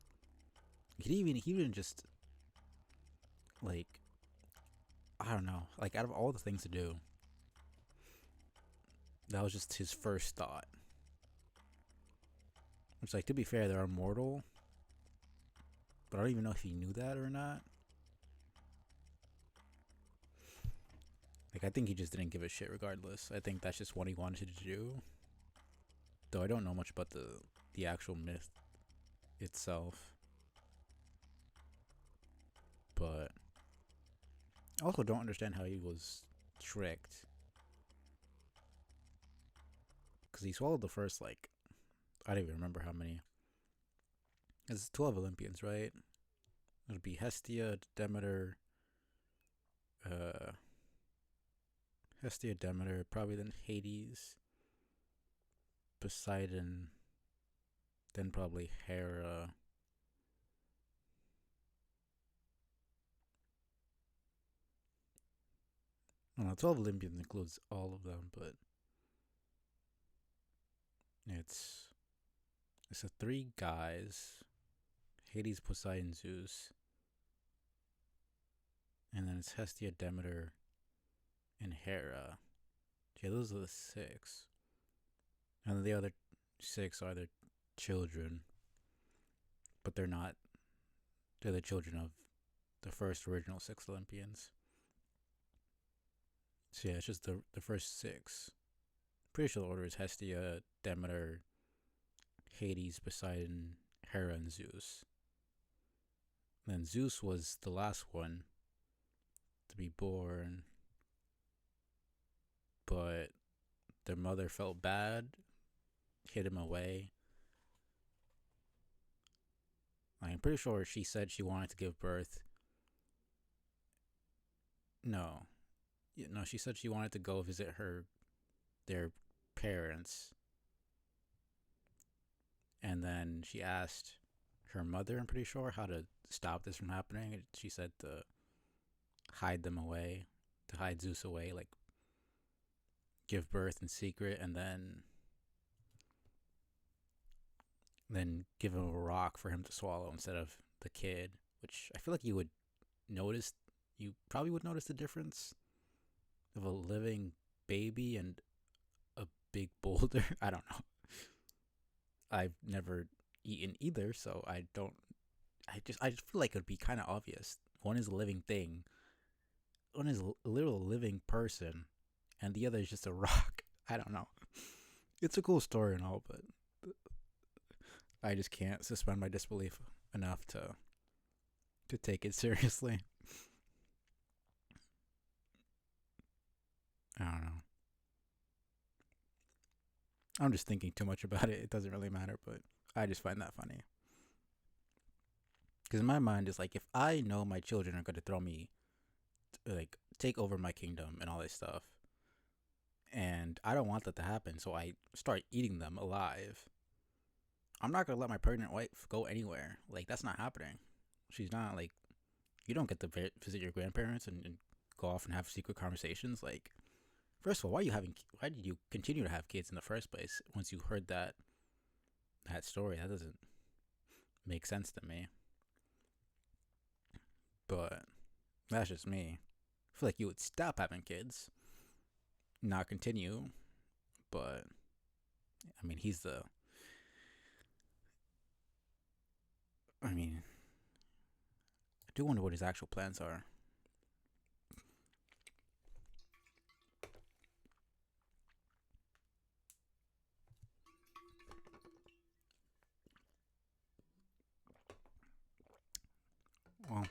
He didn't just, like, I don't know, like, out of all the things to do, that was just his first thought. Which, like, to be fair, they're immortal, but I don't even know if he knew that or not. Like, I think he just didn't give a shit regardless. I think that's just what he wanted to do. Though I don't know much about the actual myth itself. But I also don't understand how he was tricked. Because he swallowed the first, like, I don't even remember how many. It's 12 Olympians, right? It'll be Hestia, Demeter, probably then Hades, Poseidon, then probably Hera. I don't know, 12 Olympians includes all of them, but it's the three guys: Hades, Poseidon, Zeus, and then it's Hestia, Demeter, and Hera. Yeah, those are the six. And then the other six are their children, but they're not. They're the children of the first original six Olympians. So yeah, it's just the first six. Pretty sure the order is Hestia, Demeter, Hades, Poseidon, Hera, and Zeus. Then Zeus was the last one to be born, but their mother felt bad, hid him away. I'm pretty sure she said she wanted to give birth. No, she said she wanted to go visit their parents, and then she asked her mother, I'm pretty sure, how to stop this from happening. And she said to hide them away, to hide Zeus away, like give birth in secret, and then give him a rock for him to swallow instead of the kid. Which I feel like you probably would notice the difference of a living baby and a big boulder. I don't know. I've never eaten either, so I just feel like it would be kind of obvious. One is a living thing, one is a literal living person, and the other is just a rock. I don't know. It's a cool story and all, but I just can't suspend my disbelief enough to take it seriously. I don't know. I'm just thinking too much about it. It doesn't really matter, but I just find that funny. Because in my mind, it's like, if I know my children are going to throw me, like, take over my kingdom and all this stuff, and I don't want that to happen, so I start eating them alive, I'm not going to let my pregnant wife go anywhere. Like, that's not happening. She's not, like, you don't get to visit your grandparents and go off and have secret conversations. Like, first of all, why did you continue to have kids in the first place once you heard that story? That doesn't make sense to me. But that's just me. I feel like you would stop having kids, not continue. But I mean, I do wonder what his actual plans are. Well,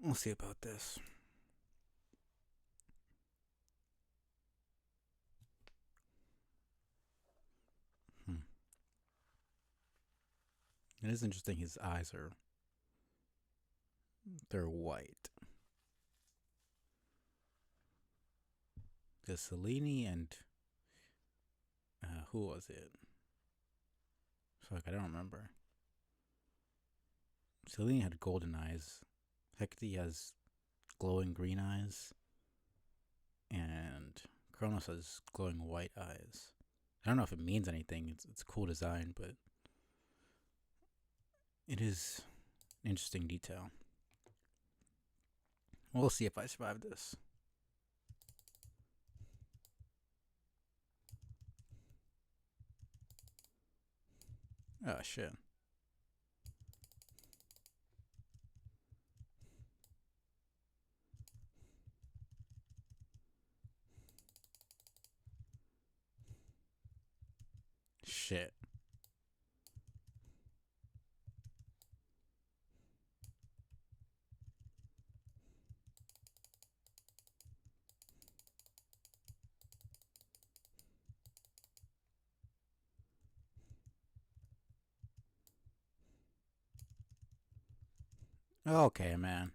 we'll see about this. It is interesting. His eyes they're white. There's Selene and who was it? Fuck, I don't remember. Selene had golden eyes. Hecate has glowing green eyes. And Kronos has glowing white eyes. I don't know if it means anything. It's a cool design, but it is an interesting detail. We'll see if I survive this. Oh shit. Shit. Okay, man.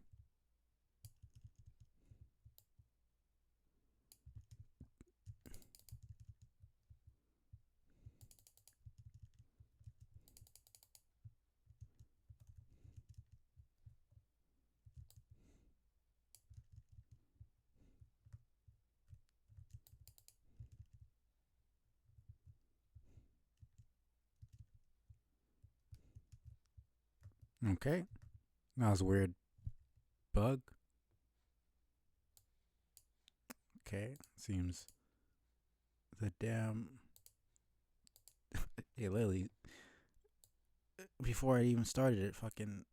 Okay. That was a weird bug. Okay. Seems the damn. It literally. Before I even started, it fucking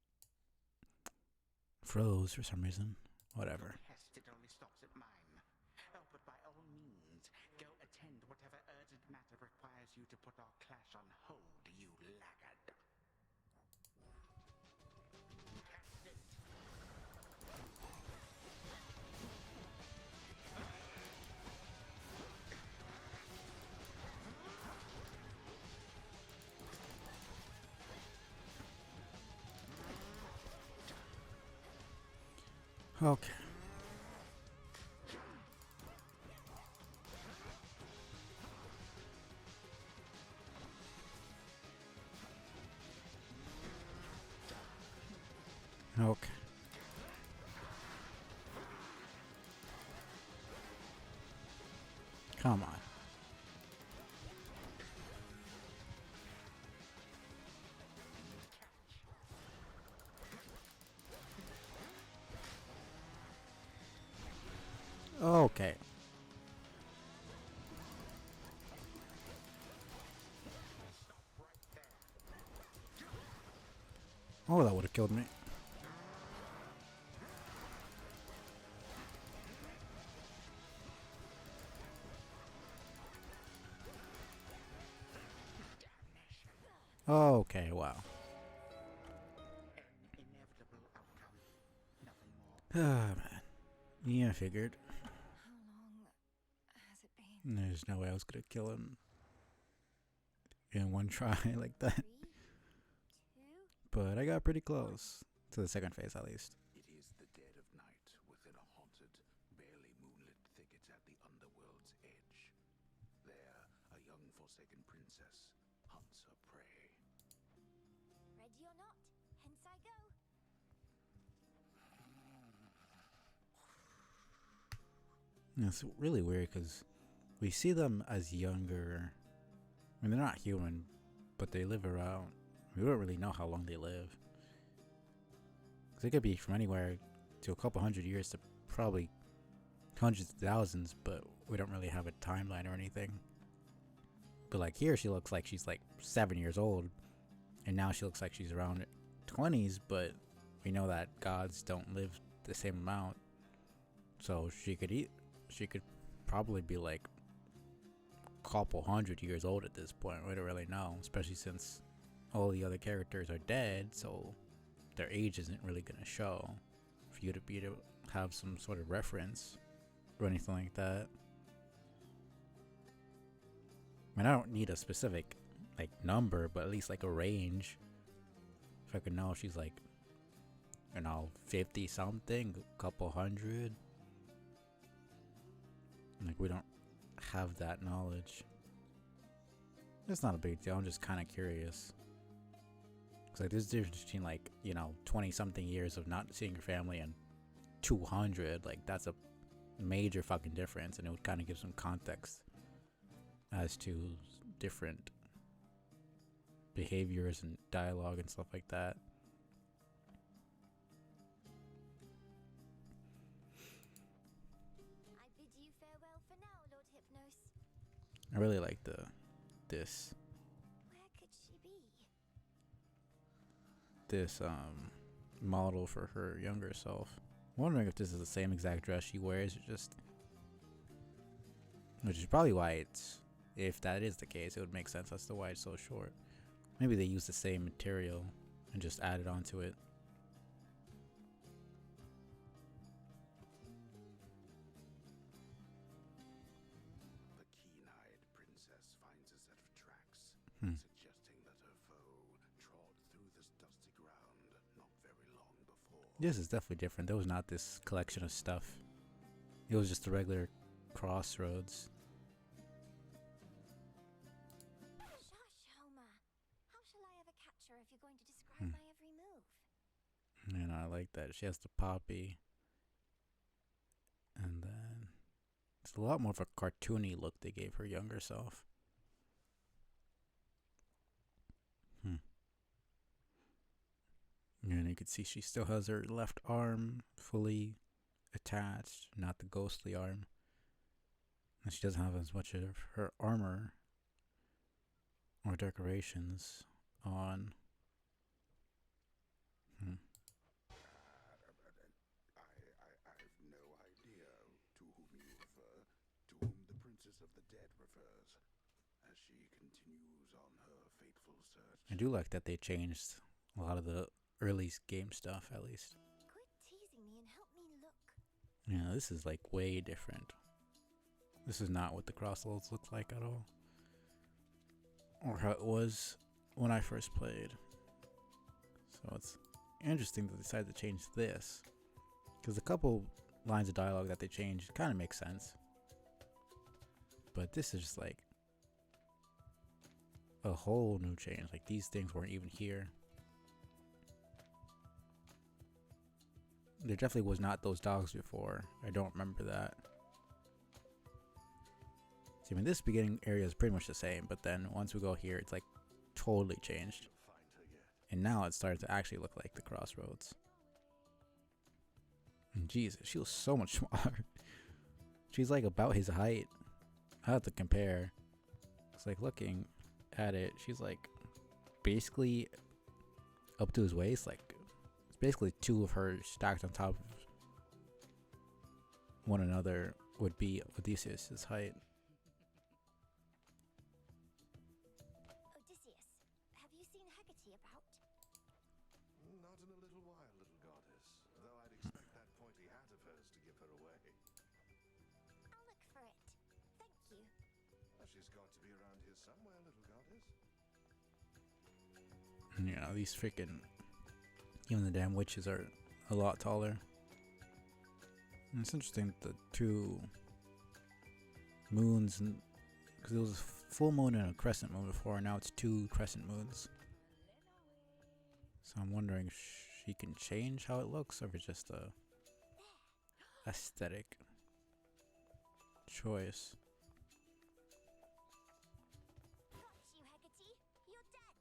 froze for some reason. Whatever. Hest, it only stops at mine. Oh, but by all means, go attend whatever urgent matter requires you to put our clash on hold, you laggard. Cast it! Okay. Okay. Come on. Okay. Oh, that would have killed me. Okay, wow. An inevitable outcome. Nothing more. Ah, man. Yeah, I figured. How long has it been? There's no way I was gonna kill him in one try like that. 3, 2. But I got pretty close to the second phase, at least. It is the dead of night within a haunted, barely moonlit thicket at the underworld's edge. There, a young forsaken princess hunts her prey. Ready or not, hence I go. It's really weird because we see them as younger. I mean, they're not human, but they live around. We don't really know how long they live. Because they could be from anywhere to a couple hundred years to probably hundreds of thousands, but we don't really have a timeline or anything. But like here, she looks like she's like 7 years old, and now she looks like she's around 20s, but we know that gods don't live the same amount. So she could probably be like a couple hundred years old at this point. We don't really know, especially since all the other characters are dead, so their age isn't really going to show for you to be able to have some sort of reference or anything like that. I mean, I don't need a specific like number, but at least like a range. If I could know she's like, 50 something, a couple hundred. Like, we don't have that knowledge. It's not a big deal. I'm just kind of curious. Cause like, there's a difference between like, 20 something years of not seeing your family and 200. Like, that's a major fucking difference, and it would kind of give some context as to different behaviors and dialogue and stuff like that. I bid you farewell for now, Lord Hypnos. I really like this Where could she be? model for her younger self. I'm wondering if this is the same exact dress she wears, or just, which is probably why it's, if that is the case, it would make sense as to why it's so short. Maybe they use the same material and just added onto it. The keen-eyed princess finds a set of tracks, Hmm. suggesting that her foe trod through this dusty ground not very long before. This is definitely different. There was not this collection of stuff. It was just a regular crossroads. Shush, Homer. How shall I ever catch her if you're going to describe my every move? And I like that. She has the poppy. And then it's a lot more of a cartoony look they gave her younger self. And you can see she still has her left arm fully attached, not the ghostly arm. And she doesn't have as much of her armor or decorations on. I've no idea to whom you refer, to whom the Princess of the Dead refers, as she continues on her fateful search. I do like that they changed a lot of the early game stuff, at least. Quit teasing me and help me look. Yeah, this is like way different. This is not what the Crossroads looked like at all. Or how it was when I first played. So it's interesting to decide to change this. Because a couple lines of dialogue that they changed kind of makes sense. But this is just like a whole new change. Like, these things weren't even here. There definitely was not those dogs before. I don't remember that. See, I mean, this beginning area is pretty much the same, but then once we go here, it's like totally changed. And now it started to actually look like the Crossroads. And Jesus, she was so much smaller. She's like about his height. I have to compare. It's like looking at it, she's like basically up to his waist. Like, it's basically two of her stacked on top of one another would be Odysseus' height. Odysseus, have you seen Hecate about? Not in a little while, little goddess. Though I'd expect that pointy hat of hers to give her away. I'll look for it. Thank you. Well, she's got to be around here somewhere, little goddess. And, you know, these freaking, even the damn witches are a lot taller. And it's interesting that the two moons, because it was a full moon and a crescent moon before, and now it's two crescent moons. So I'm wondering if she can change how it looks, or if it's just a aesthetic choice. Got you, Hecate. You're dead.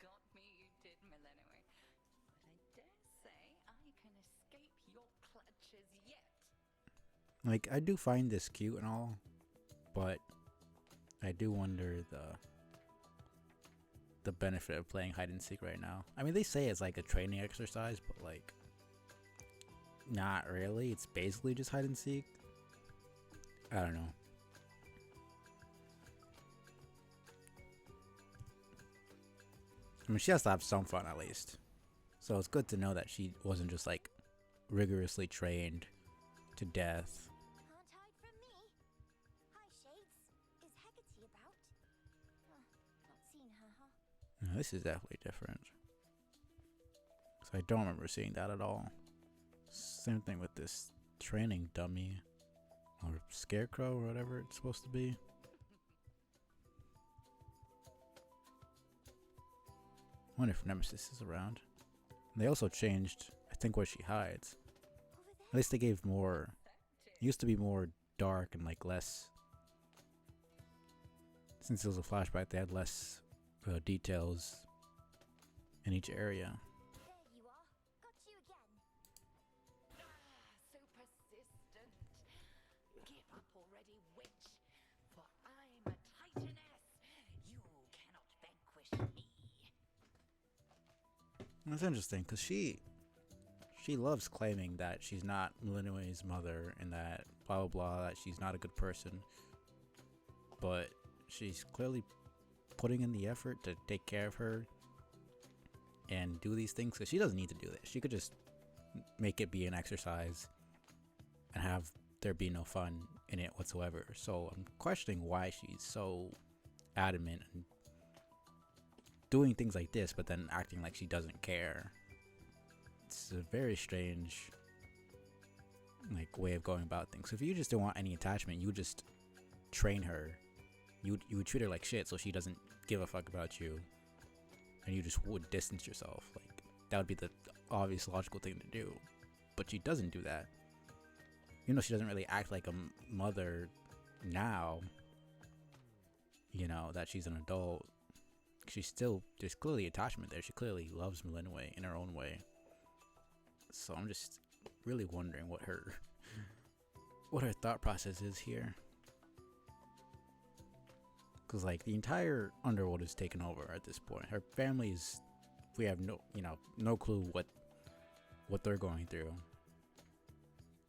Got me, you did, Melinoe. But I dare say I can escape your clutches yet. Like, I do find this cute and all, but I do wonder the benefit of playing hide and seek right now. I mean, they say it's like a training exercise, but like, not really. It's basically just hide and seek. I don't know. I mean, she has to have some fun at least. So it's good to know that she wasn't just like rigorously trained to death. Can't hide from me. Hi, Shades. Is Hecate about? Oh, not seen her, huh? No, this is definitely different. So I don't remember seeing that at all. Same thing with this training dummy. Or scarecrow or whatever it's supposed to be. I wonder if Nemesis is around. They also changed, I think, where she hides. At least they gave more. It used to be more dark and like less. Since it was a flashback, they had less details in each area. There you are. Got you again. So persistent. Give up already, witch. For I'm a titaness. You cannot vanquish me. That's interesting because she loves claiming that she's not Milinue's mother and that blah blah blah, that she's not a good person, but she's clearly putting in the effort to take care of her and do these things because she doesn't need to do this. She could just make it be an exercise and have there be no fun in it whatsoever. So I'm questioning why she's so adamant and doing things like this, but then acting like she doesn't care. It's a very strange like way of going about things. So if you just don't want any attachment, you would just train her. You would treat her like shit so she doesn't give a fuck about you, and you just would distance yourself. Like that would be the obvious logical thing to do, but she doesn't do that. You know, she doesn't really act like a mother now, you know, that she's an adult. She's still, there's clearly attachment there. She clearly loves Milinue in her own way. So I'm just really wondering what her thought process is here. Because like the entire underworld is taken over at this point. Her family is, we have no clue what they're going through.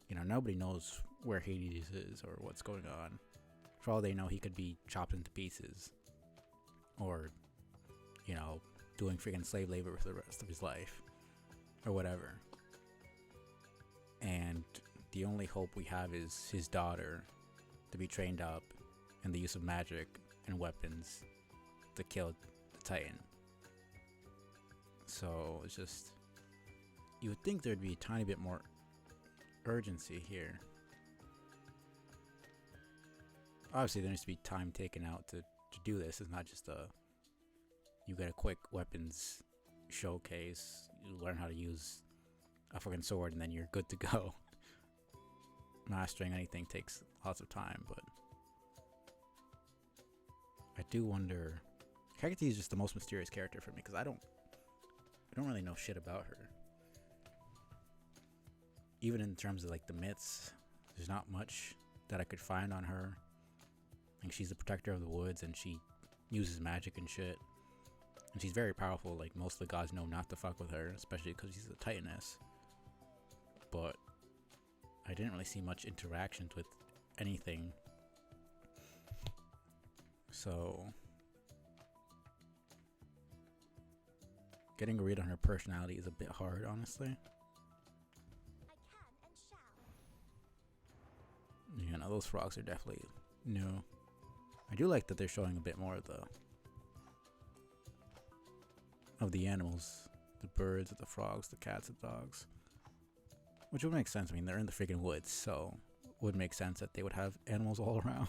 You know, nobody knows where Hades is or what's going on. For all they know, he could be chopped into pieces, or you know, doing freaking slave labor for the rest of his life, or whatever. And the only hope we have is his daughter to be trained up in the use of magic and weapons to kill the Titan. So it's just, you would think there'd be a tiny bit more urgency here. Obviously there needs to be time taken out to do this. It's not just you get a quick weapons showcase, you learn how to use a fucking sword, and then you're good to go. Mastering anything takes lots of time, but I do wonder. Hecate is just the most mysterious character for me because I don't really know shit about her. Even in terms of like the myths, there's not much that I could find on her. Like she's the protector of the woods and she uses magic and shit. And she's very powerful. Like most of the gods know not to fuck with her, especially because she's a titaness. But I didn't really see much interactions with anything. So getting a read on her personality is a bit hard, honestly. I can and shall. You know, those frogs are definitely new. I do like that they're showing a bit more of the animals, the birds, the frogs, the cats, the dogs, which would make sense. I mean, they're in the freaking woods, so it would make sense that they would have animals all around.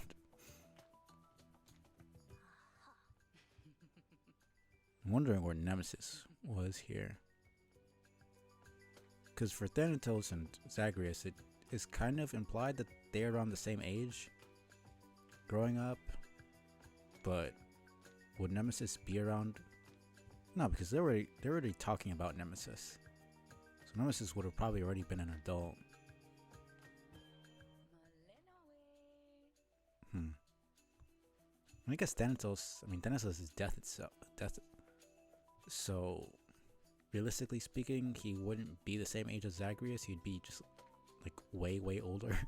I'm wondering where Nemesis was here, because for Thanatos and Zagreus, it is kind of implied that they're around the same age, growing up. But would Nemesis be around? No, because they're already talking about Nemesis. So Nemesis would have probably already been an adult. I guess Thanatos. I mean, Thanatos is death itself. So, realistically speaking, he wouldn't be the same age as Zagreus. He'd be just like way older.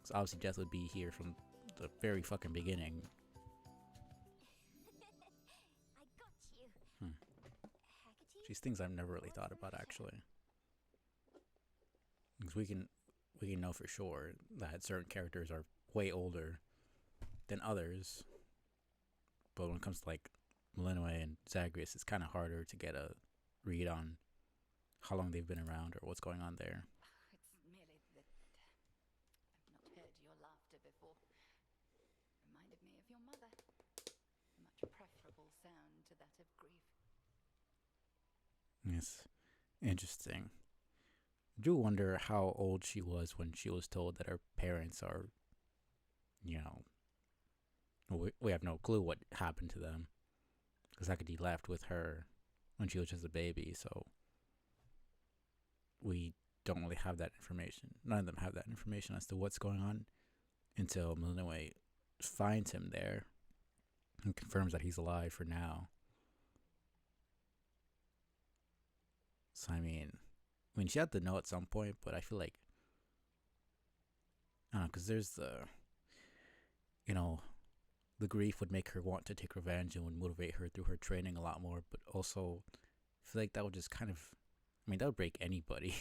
So obviously, Death would be here from the very fucking beginning. I got you. Hecate? These things I've never really thought about, actually. Because we can know for sure that certain characters are way older than others. But when it comes to like Melinwe and Zagreus, it's kind of harder to get a read on how long they've been around or what's going on there. It's merely that I've not heard your laughter before. Reminded me of your mother. A much preferable sound to that of grief. It's interesting. I do wonder how old she was when she was told that her parents are, you know, we have no clue what happened to them. Because Hecate left with her when she was just a baby, so we don't really have that information. None of them have that information as to what's going on until Melinwe finds him there and confirms that he's alive for now. So I mean, she had to know at some point, but I feel like, I don't know, because there's the, the grief would make her want to take revenge and would motivate her through her training a lot more, but also I feel like that would just kind of, that would break anybody.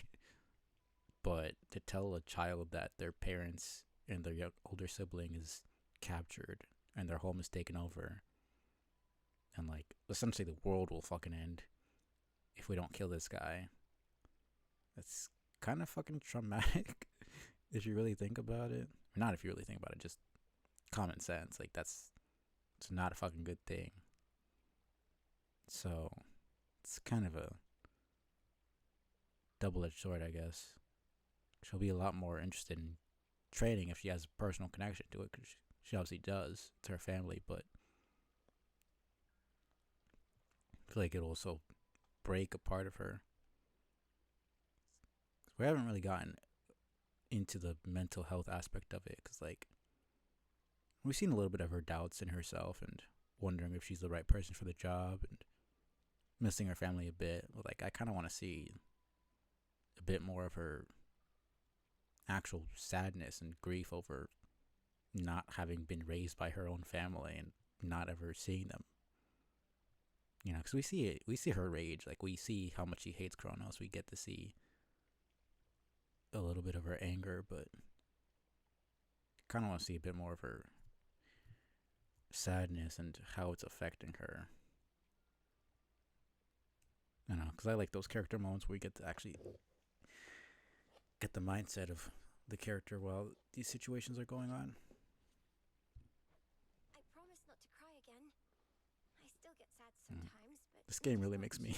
But to tell a child that their parents and their older sibling is captured and their home is taken over, and like essentially the world will fucking end if we don't kill this guy, that's kind of fucking traumatic if you really think about it. Or not if you really think about it, just common sense. Like it's not a fucking good thing. So it's kind of a double-edged sword, I guess. She'll be a lot more interested in training if she has a personal connection to it, because she obviously does to her family, but I feel like it'll also break a part of her. We haven't really gotten into the mental health aspect of it, because like we've seen a little bit of her doubts in herself and wondering if she's the right person for the job and missing her family a bit. But like I kind of want to see a bit more of her actual sadness and grief over not having been raised by her own family and not ever seeing them. Because we see her rage. Like we see how much she hates Kronos. We get to see a little bit of her anger, but kind of want to see a bit more of her sadness and how it's affecting her. I don't know, because I like those character moments where we get to actually get the mindset of the character while these situations are going on. I promise not to cry again. I still get sad sometimes, but This game really makes me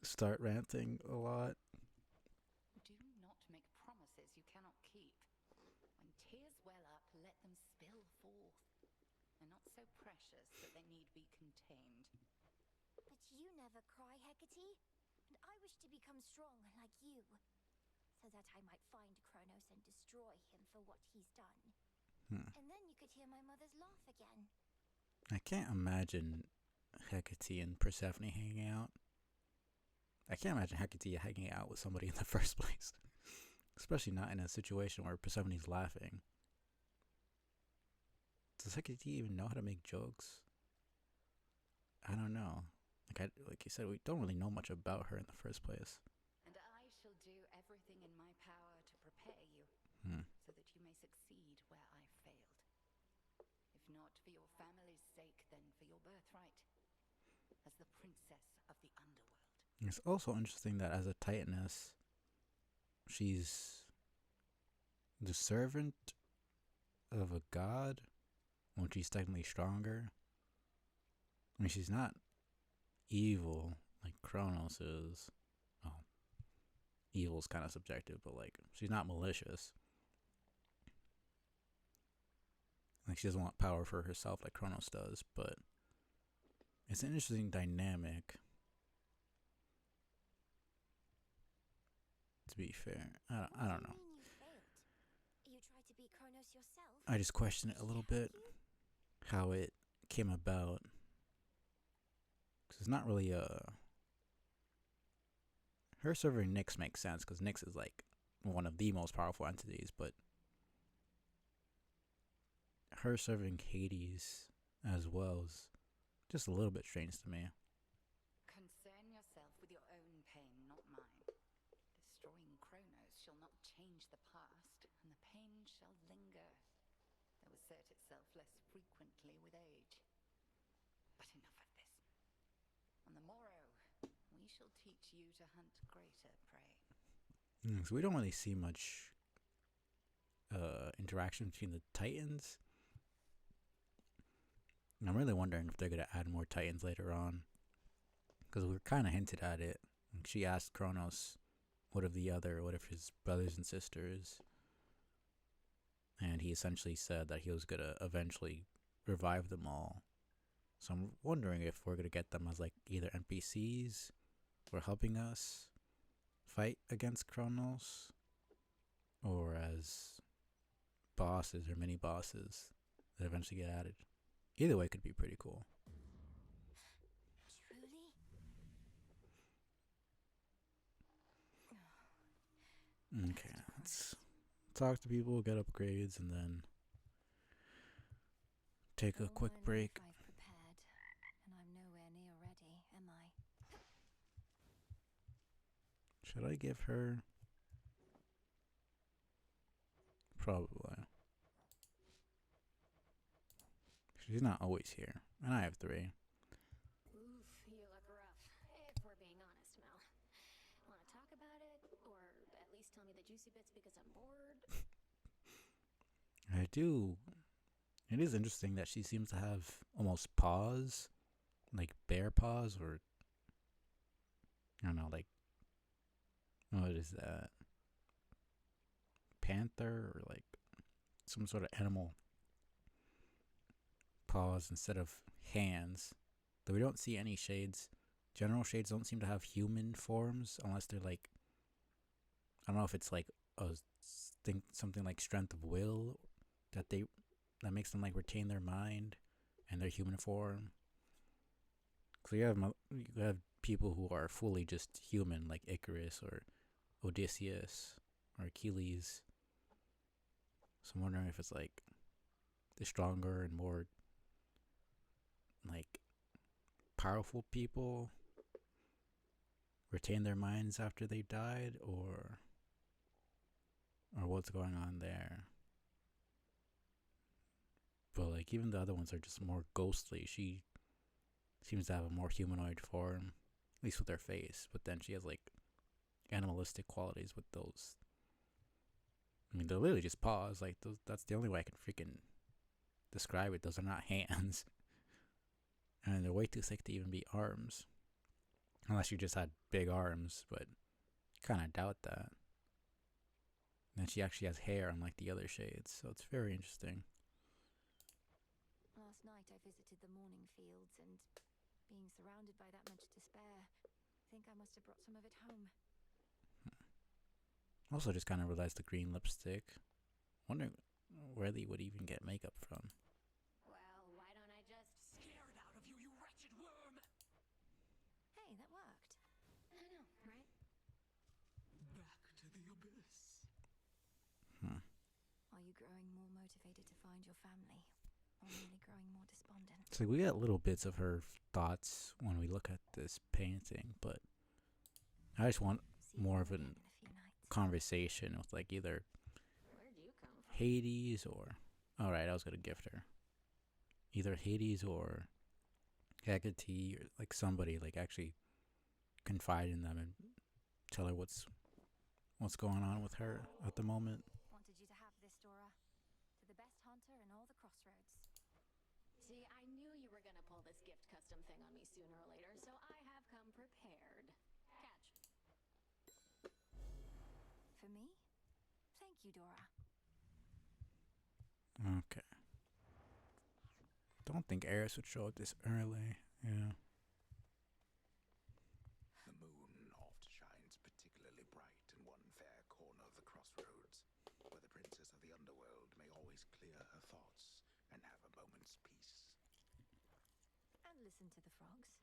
start ranting a lot. Do not make promises you cannot keep. When tears well up, let them spill forth. They're not so precious that they need be contained. But you never cry, Hecate. And I wish to become strong like you, so that I might find Kronos and destroy him for what he's done. And then you could hear my mother's laugh again. I can't imagine Hecate and Persephone hanging out. I can't imagine Hecate hanging out with somebody in the first place. Especially not in a situation where Persephone's laughing. Does Hecate even know how to make jokes? I don't know. Like you said, we don't really know much about her in the first place. And I shall do everything in my power to prepare you, so that you may succeed where I failed. If not for your family's sake, then for your birthright, as the princess of the underworld. It's also interesting that as a Titaness, she's the servant of a god when she's technically stronger. I mean, she's not evil like Kronos is. Well, evil's kind of subjective, but like she's not malicious. Like she doesn't want power for herself like Kronos does, but it's an interesting dynamic. To be fair, I don't know. You failed. You tried to be Kronos yourself. I just question it a little bit, how it came about. Because it's not really her serving Nyx makes sense, because Nyx is like one of the most powerful entities, but her serving Hades as well is just a little bit strange to me. Concern yourself with your own pain, not mine. Destroying Kronos shall not change the past, and the pain shall linger, though assert itself less frequently with age. But enough of this. shall teach you to hunt greater prey. So we don't really see much interaction between the Titans. I'm really wondering if they're gonna add more Titans later on, because we were kind of hinted at it. She asked Kronos, what of his brothers and sisters? And he essentially said that he was gonna eventually revive them all. So I'm wondering if we're gonna get them as like either NPCs or helping us fight against Kronos, or as bosses or mini bosses that eventually get added. Either way could be pretty cool. Truly? Okay, let's talk to people, get upgrades, and then take a quick break. I've prepared, and I'm nowhere near ready, am I? Should I give her? Probably. She's not always here, and I have 3. Oof, you look rough. If we're being honest, Mel. Want to talk about it? Or at least tell me the juicy bits because I'm bored? I do. It is interesting that she seems to have almost paws, like bear paws, or I don't know, like what is that? Panther, or like some sort of animal paws instead of hands. Though we don't see any shades. General shades don't seem to have human forms unless they're like, I don't know if it's like something like strength of will that makes them like retain their mind and their human form. So you have people who are fully just human, like Icarus or Odysseus or Achilles. So I'm wondering if it's like the stronger and more like powerful people retain their minds after they died, or what's going on there. But like even the other ones are just more ghostly. She seems to have a more humanoid form, at least with her face, but then she has like animalistic qualities with those. I mean, they're literally just paws. Like those, that's the only way I can freaking describe it. Those are not hands. And they're way too thick to even be arms. Unless you just had big arms, but kind of doubt that. And she actually has hair unlike the other shades, so it's very interesting. Last night I visited the Morning Fields, and being surrounded by that much despair, I think I must have brought some of it home. Also just kind of realized the green lipstick. Wondering where they would even get makeup from. Well, why don't I just... Scared out of you, you wretched worm! Hey, that worked. I know, right? Back to the abyss. Are you growing more motivated to find your family, or merely growing more despondent? So we get little bits of her thoughts when we look at this painting, but I just want See more you of a again in a few nights. conversation with like either Where'd you come from? Hades or... Alright, I was gonna gift her. Either Hades or Hecate, or like somebody, like actually confide in them and tell her what's going on with her at the moment. Wanted you to have this, Dora. To the best hunter in all the Crossroads. See, I knew you were gonna pull this gift custom thing on me sooner or later, so I have come prepared. Catch. For me? Thank you, Dora. Okay. Don't think Eris would show up this early. Yeah. The moon oft shines particularly bright in one fair corner of the crossroads, where the princess of the underworld may always clear her thoughts and have a moment's peace. And listen to the frogs.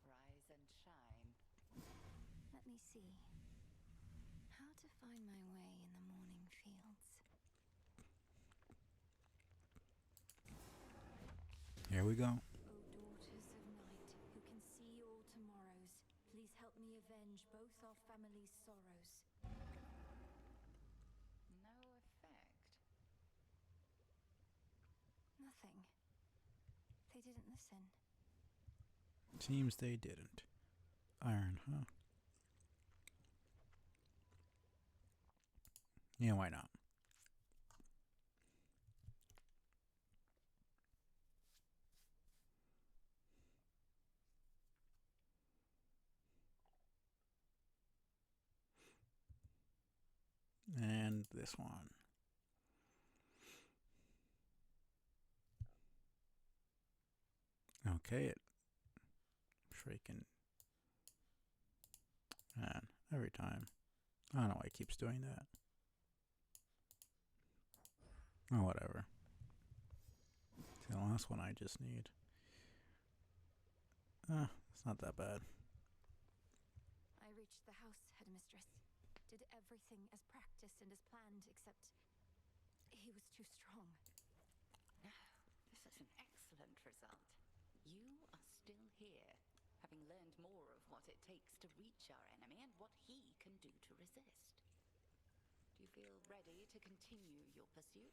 Rise and shine. Let me see. How to find my way in the morning fields. Here we go. O daughters of night, who can see all tomorrows, please help me avenge both our family's sorrows. No effect. Nothing. didn't listen. Seems they didn't. Iron, huh? Yeah, why not? And this one. Okay, it freaking man, every time. I don't know why it keeps doing that. Oh, whatever. See, the last one I just need. It's not that bad. I reached the house, headmistress. Did everything as practiced and as planned, except he was too strong. This is an excellent result. You are still here, having learned more of what it takes to reach our enemy and what he can do to resist. Do you feel ready to continue your pursuit?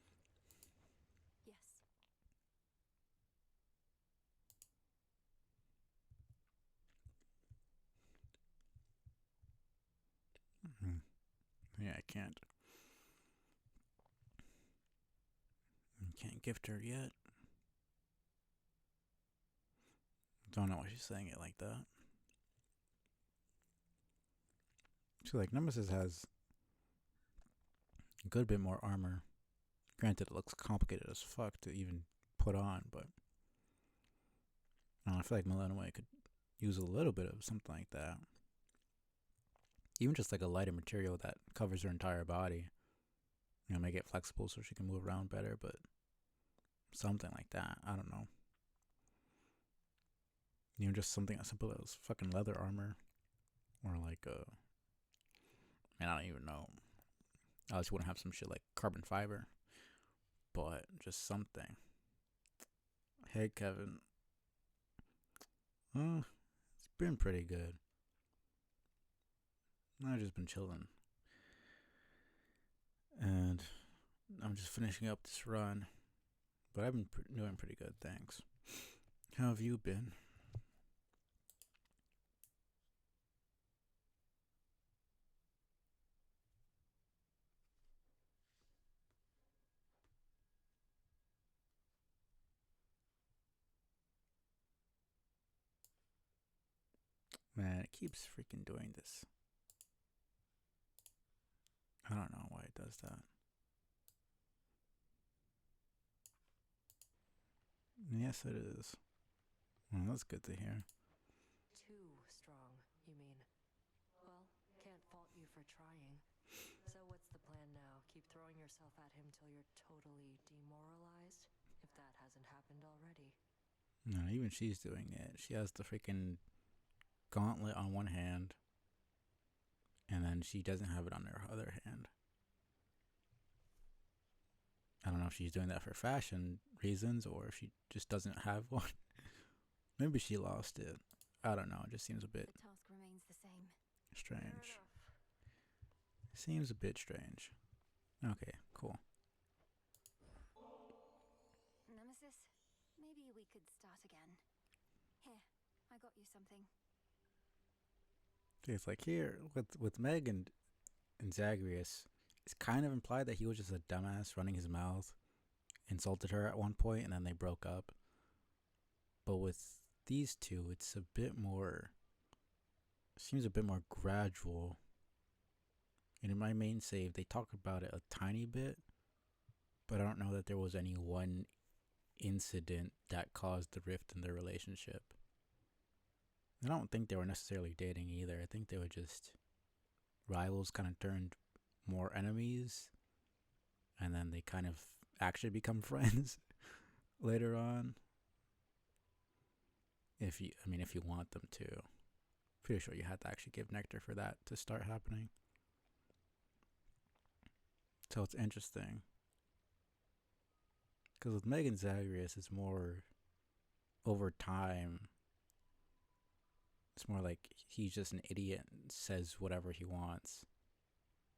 Yes. Yeah, I can't. Can't gift her yet. Don't know why she's saying it like that. So, like, Nemesis has a good bit more armor. Granted, it looks complicated as fuck to even put on, but I feel like Millennium could use a little bit of something like that. Even just like a lighter material that covers her entire body. You know, make it flexible so she can move around better, but something like that. I don't know. Even just something as simple as fucking leather armor. Or like man, I don't even know. I just want to have some shit like carbon fiber. But just something. Hey, Kevin. It's been pretty good. I've just been chilling. And I'm just finishing up this run. But I've been doing pretty good, thanks. How have you been? Man, it keeps freaking doing this. I don't know why it does that. Yes, it is. Well, that's good to hear. Too strong, you mean? Well, can't fault you for trying. So what's the plan now? Keep throwing yourself at him till you're totally demoralized? If that hasn't happened already. No, even she's doing it. She has the freaking gauntlet on one hand, and then she doesn't have it on her other hand. I don't know if she's doing that for fashion reasons or if she just doesn't have one. Maybe she lost it. I don't know. It just seems a bit The task remains the same. strange. Seems a bit strange. Okay, cool. Nemesis, maybe we could start again. Here, I got you something. It's like here with Meg and Zagreus, it's kind of implied that he was just a dumbass running his mouth, insulted her at one point, and then they broke up. But with these two, it's a bit more, seems a bit more gradual. And in my main save, they talk about it a tiny bit, but I don't know that there was any one incident that caused the rift in their relationship. I don't think they were necessarily dating either. I think they were just rivals, kind of turned more enemies, and then they kind of actually become friends later on. If you want them to. Pretty sure you had to actually give nectar for that to start happening. So it's interesting. Because with Megan Zagreus, it's more over time. It's more like he's just an idiot and says whatever he wants.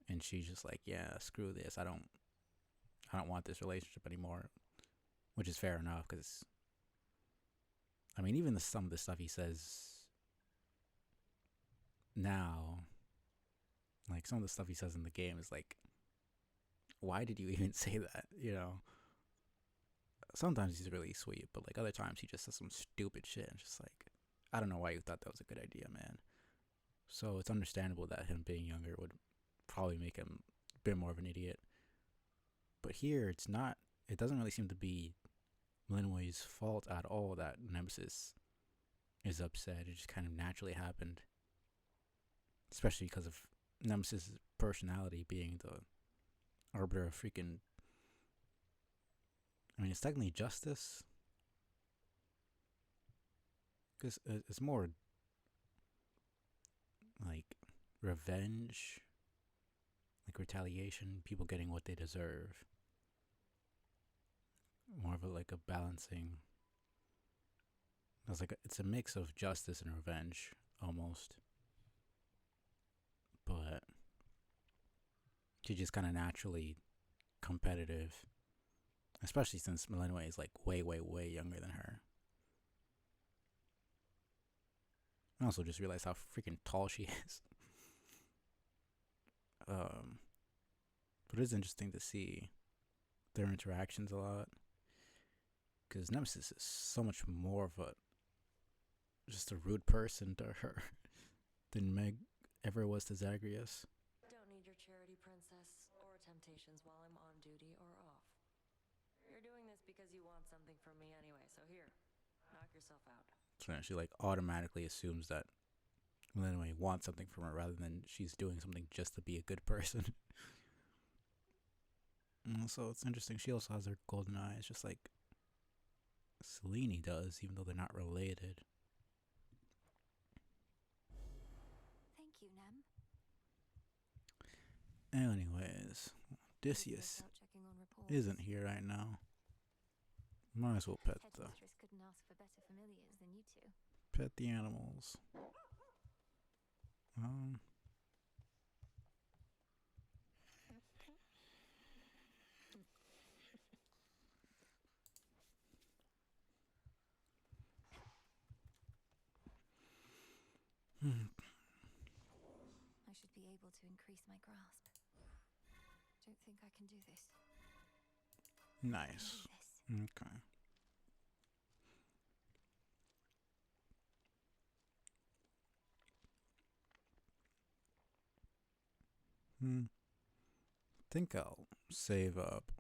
And she's just like, yeah, screw this. I don't want this relationship anymore. Which is fair enough, because I mean, even some of the stuff he says now, like some of the stuff he says in the game is like, why did you even say that? You know, sometimes he's really sweet, but like other times he just says some stupid shit and just like, I don't know why you thought that was a good idea, man. So it's understandable that him being younger would probably make him a bit more of an idiot. But here, it's not, it doesn't really seem to be Linway's fault at all that Nemesis is upset. It just kind of naturally happened. Especially because of Nemesis' personality being the arbiter of freaking, I mean, it's technically justice. Because it's more like revenge, like retaliation, people getting what they deserve. More of like a balancing. It's a mix of justice and revenge, almost. But she's just kind of naturally competitive, especially since Linway is like way, way, way younger than her. I also just realized how freaking tall she is. But it's interesting to see their interactions a lot, because Nemesis is so much more of just a rude person to her than Meg ever was to Zagreus. Don't need your charity, princess, or temptations while I'm on duty or off. You're doing this because you want something from me anyway, so here, knock yourself out. So she like automatically assumes that Linway wants something from her rather than she's doing something just to be a good person. So it's interesting. She also has her golden eyes, just like Selene does, even though they're not related. Thank you, Nem. Anyways, Odysseus Without checking on reports. isn't here right now. Might as well pet Headmistress couldn't ask for better familiars than you two. pet the animals. I should be able to increase my grasp. Don't think I can do this. Nice. Okay. Think I'll save up.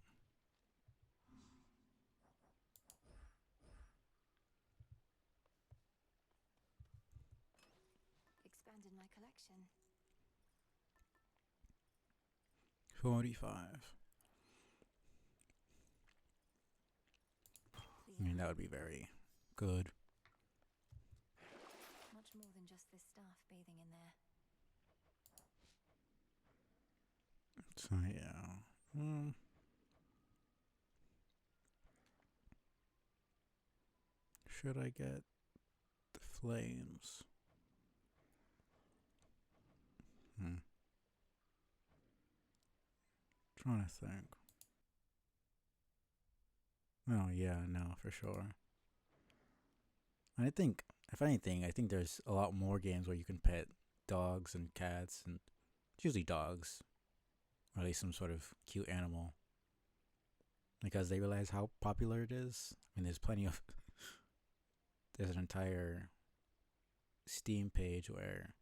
Expanded my collection. 45. I mean, that would be very good. Much more than just this staff bathing in there. So, yeah. Should I get the flames? Trying to think. Oh, yeah, no, for sure. I think, if anything, I think there's a lot more games where you can pet dogs and cats, and it's usually dogs, or at least some sort of cute animal, because they realize how popular it is. I mean, there's plenty of, there's an entire Steam page where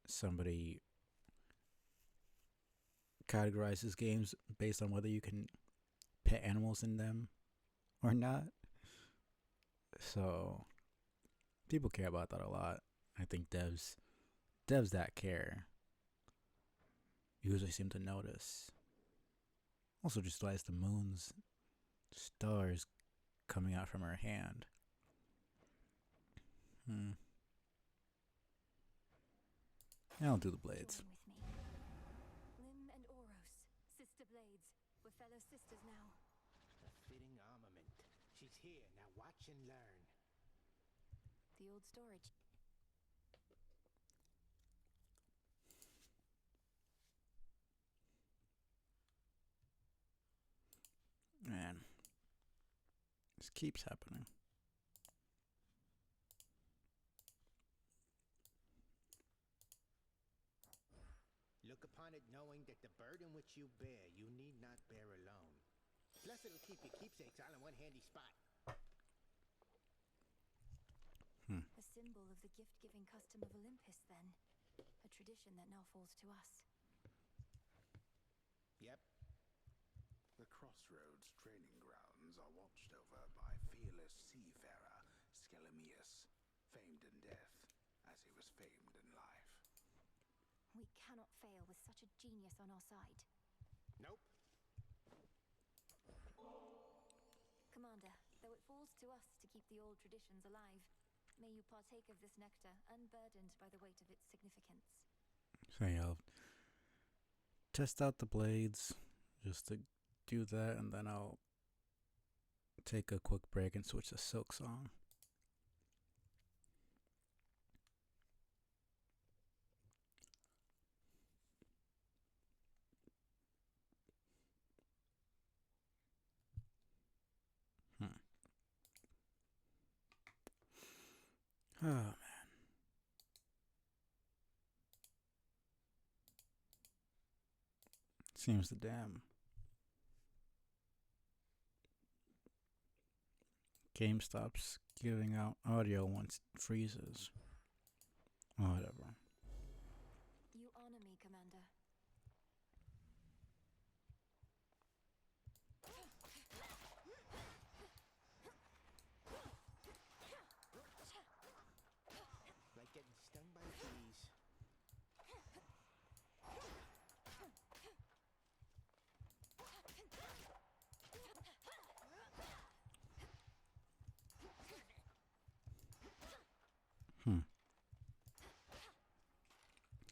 somebody categorizes games based on whether you can pet animals in them or not. So people care about that a lot. I think devs that care usually seem to notice. Also just realize the moon's stars coming out from her hand. I'll do the blades. Join with me. Lim and Oros, sister blades. We're fellow sisters now. The fitting armament. She's here, now watch and learn. The old storage. Man, this keeps happening. burden which you bear, you need not bear alone. Plus, it'll keep your keepsakes all in one handy spot. A symbol of the gift-giving custom of Olympus, then. A tradition that now falls to us. Yep. The Crossroads training grounds are watched over by fearless seafarer Skelemius, famed in death, as he was famed in life. We cannot fail with such a genius on our side. Nope. Commander, though it falls to us to keep the old traditions alive, may you partake of this nectar unburdened by the weight of its significance. So yeah, I'll test out the blades just to do that, and then I'll take a quick break and switch to Silk Song. Oh, man. Seems the damn game stops giving out audio once it freezes. Whatever. You honor me, Commander. Like getting stung by bees.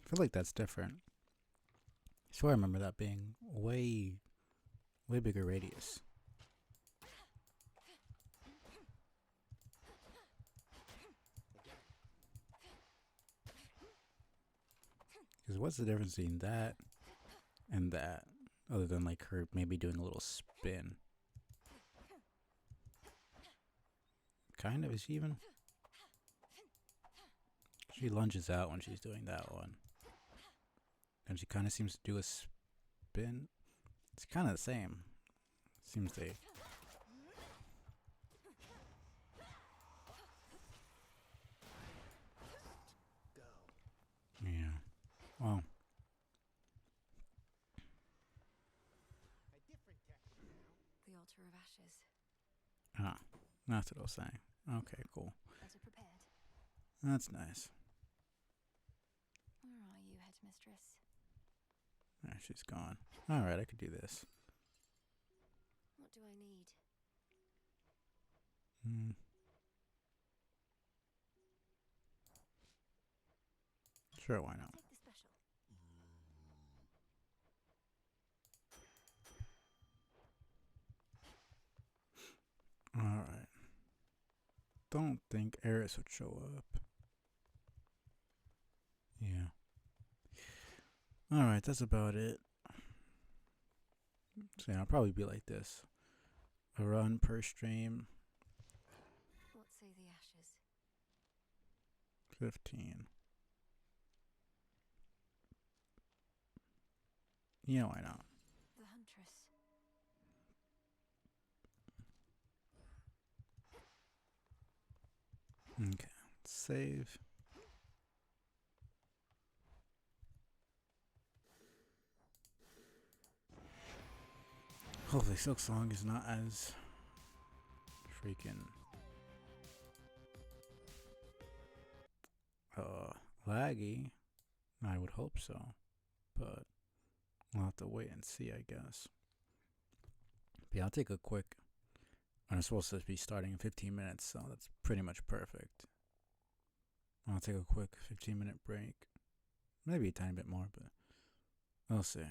I feel like that's different. I swear I remember that being way bigger radius. Because what's the difference between that and that, other than like her maybe doing a little spin? Kind of, is she even? She lunges out when she's doing that one. And she kind of seems to do a spin. It's kind of the same. Seems to. Go. Yeah. Well. A different tactic now. The altar of ashes. Ah, that's what I was saying. Okay, cool. Better prepared. That's nice. Where are you, headmistress? Ah, she's gone. Alright, I could do this. What do I need? Sure, why not? Take the special. Alright. Don't think Eris would show up. Yeah. Alright, that's about it. So yeah, I'll probably be like this. A run per stream. What say the ashes? 15. Yeah, why not? The huntress. Okay, save. Hopefully Silk Song is not as freaking laggy. I would hope so, but we'll have to wait and see, I guess. But yeah, I'll take a quick. I'm supposed to be starting in 15 minutes, so that's pretty much perfect. I'll take a quick 15-minute break. Maybe a tiny bit more, but we'll see.